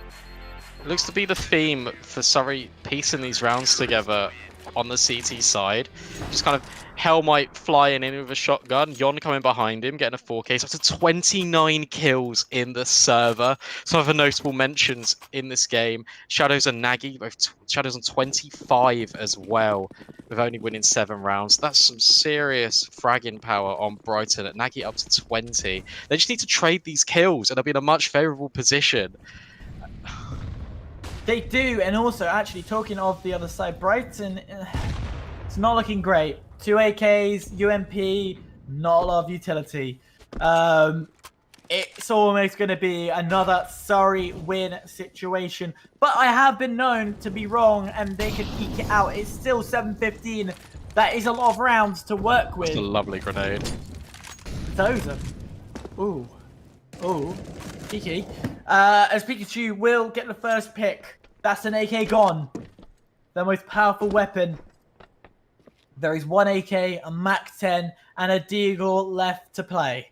Looks to be the theme for Surrey piecing these rounds together on the CT side. Just kind of Hellmite flying in with a shotgun. Yon coming behind him, getting a 4K. So up to 29 kills in the server. Some of the notable mentions in this game. Shadows and Nagy, both Shadows on 25 as well, with only winning 7 rounds. That's some serious fragging power on Brighton. At Nagy up to 20. They just need to trade these kills and they'll be in a much favourable position. They do, and also, actually, talking of the other side, Brighton, it's not looking great. 2 AKs, UMP, not a lot of utility. It's almost going to be another Surrey win situation. But I have been known to be wrong, and they can eke it out. It's still 7-15. That is a lot of rounds to work with. That's a lovely grenade. Those are... Ooh. Ooh. Kiki. As Pikachu will get the first pick. That's an AK gone. The most powerful weapon. There is 1 AK, a MAC-10, and a Deagle left to play.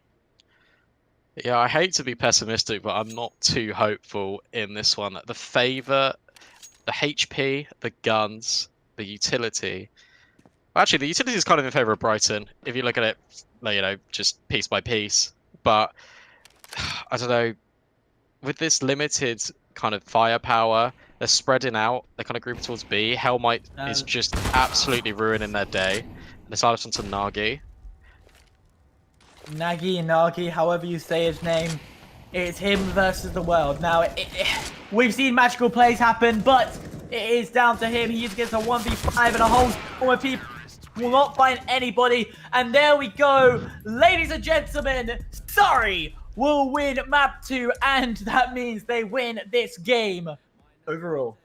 Yeah, I hate to be pessimistic, but I'm not too hopeful in this one. The favour, the HP, the guns, the utility. Well, actually, the utility is kind of in favour of Brighton, if you look at it, you know, just piece by piece. But, I don't know, with this limited kind of firepower, they're spreading out, they're kind of grouping towards B. Hellmite is just absolutely ruining their day. And it's out onto Nagy. Nagy, however you say his name, it's him versus the world. Now, we've seen magical plays happen, but it is down to him. He gets a 1v5 and a whole former people will not find anybody. And there we go, ladies and gentlemen, Surrey will win map 2, and that means they win this game overall.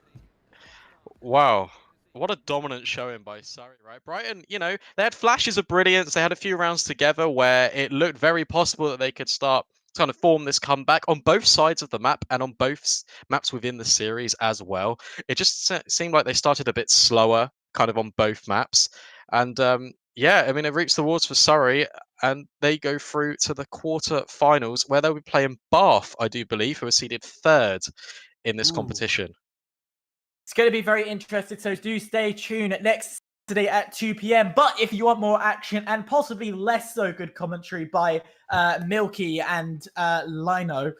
Wow. What a dominant showing by Surrey, right? Brighton, you know, they had flashes of brilliance. They had a few rounds together where it looked very possible that they could start to kind of form this comeback on both sides of the map and on both maps within the series as well. It just seemed like they started a bit slower kind of on both maps. And yeah, I mean, it reached the walls for Surrey and they go through to the quarter-finals where they'll be playing Bath, I do believe, who are seeded 3rd in this competition. It's going to be very interesting, so do stay tuned next Saturday at 2 p.m. But if you want more action and possibly less so good commentary by Milky and Lino,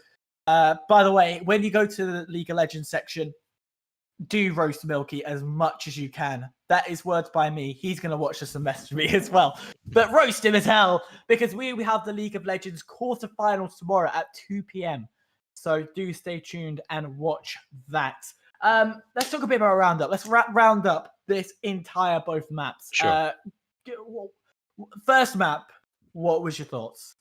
by the way, when you go to the League of Legends section, do roast Milky as much as you can. That is words by me. He's going to watch this and message me as well. But roast him as hell, because we have the League of Legends quarterfinals tomorrow at 2 p.m. So do stay tuned and watch that. Let's talk a bit about a roundup. Let's round up this entire both maps. Sure. First map, what was your thoughts?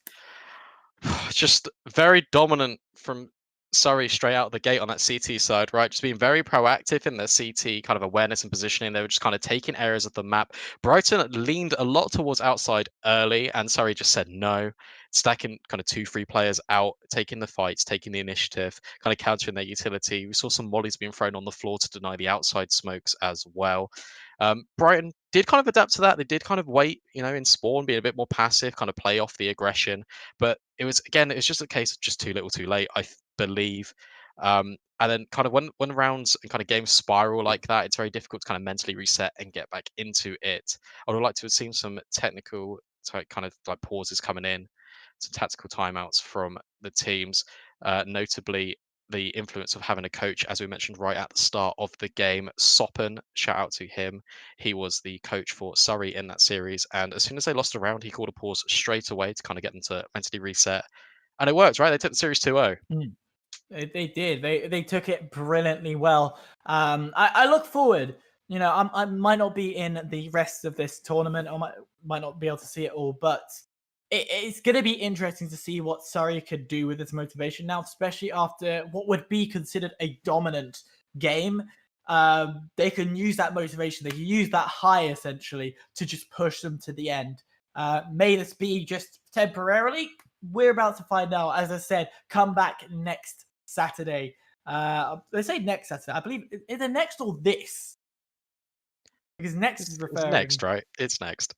Just very dominant from Surrey straight out of the gate on that CT side, right? Just being very proactive in their CT kind of awareness and positioning. They were just kind of taking areas of the map. Brighton leaned a lot towards outside early, and Surrey just said no. Stacking kind of 2-3 players out, taking the fights, taking the initiative, kind of countering their utility. We saw some mollies being thrown on the floor to deny the outside smokes as well. Brighton did kind of adapt to that. They did kind of wait, you know, in spawn, being a bit more passive, kind of play off the aggression. But it was just a case of just too little too late, I believe. And then kind of when rounds and kind of games spiral like that, it's very difficult to kind of mentally reset and get back into it. I would like to have seen some technical kind of like pauses coming in, some tactical timeouts from the teams, notably the influence of having a coach, as we mentioned right at the start of the game. Soppen, shout out to him. He was the coach for Surrey in that series. And as soon as they lost a round, he called a pause straight away to kind of get them to mentally reset. And it worked, right? They took the series 2-0. They did. They took it brilliantly well. I look forward. You know, I might not be in the rest of this tournament. I might not be able to see it all, but it's going to be interesting to see what Surrey could do with this motivation now, especially after what would be considered a dominant game. They can use that motivation. They can use that high essentially to just push them to the end. May this be just temporarily? We're about to find out. As I said, come back next Saturday. They say next Saturday. I believe is it next or this? Because next is It's referring. next, right? It's next.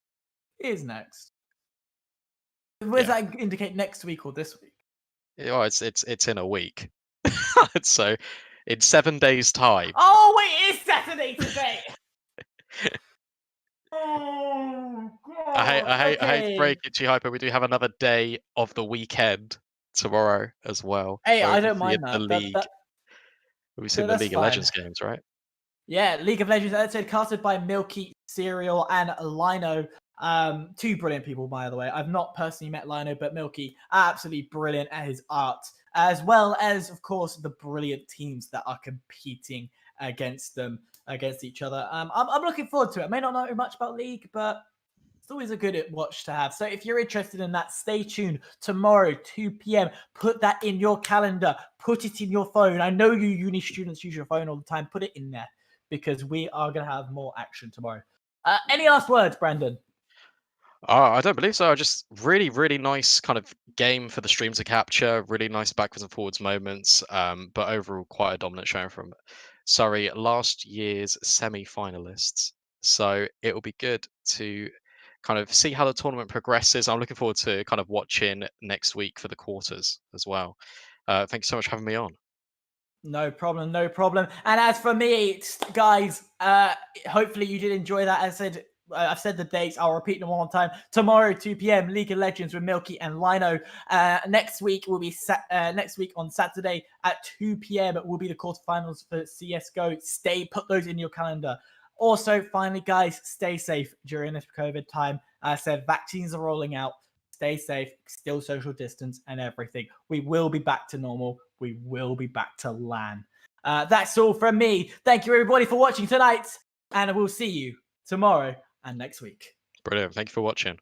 Is next. Where does Yeah. that indicate next week or this week? Oh, it's in a week. So in 7 days' time. Oh wait, it's Saturday today. Oh god. I hate to Okay. break it to you, Hyper. We do have another day of the weekend tomorrow as well. Hey, I We'll don't be mind in the that. league. We'll be seeing the that's League of fine. Legends games, right? Yeah, League of Legends, as I said, casted by Milky, Serial, and Lino. Two brilliant people, by the way. I've not personally met Lino, but Milky, absolutely brilliant at his art, as well as, of course, the brilliant teams that are competing against each other. I'm looking forward to it. I may not know much about League, but it's always a good watch to have. So if you're interested in that, stay tuned. Tomorrow, 2 p.m. Put that in your calendar. Put it in your phone. I know you uni students use your phone all the time. Put it in there because we are going to have more action tomorrow. Any last words, Brandon? I don't believe so. Just really, really nice kind of game for the stream to capture. Really nice backwards and forwards moments. But overall, quite a dominant showing from Surrey, last year's semi-finalists. So it will be good to kind of see how the tournament progresses. I'm looking forward to kind of watching next week for the quarters as well. Thank you so much for having me on. No problem, no problem. And as for me, guys, hopefully you did enjoy that. As I said, I've said the dates. I'll repeat them one more time. Tomorrow, 2 p.m. League of Legends with Milky and Lino. Next week will be next week on Saturday at 2 p.m. will be the quarterfinals for CS:GO. Put those in your calendar. Also, finally, guys, stay safe during this COVID time. As I said, vaccines are rolling out. Stay safe, still social distance and everything. We will be back to normal. We will be back to LAN. That's all from me. Thank you, everybody, for watching tonight. And we'll see you tomorrow and next week. Brilliant. Thank you for watching.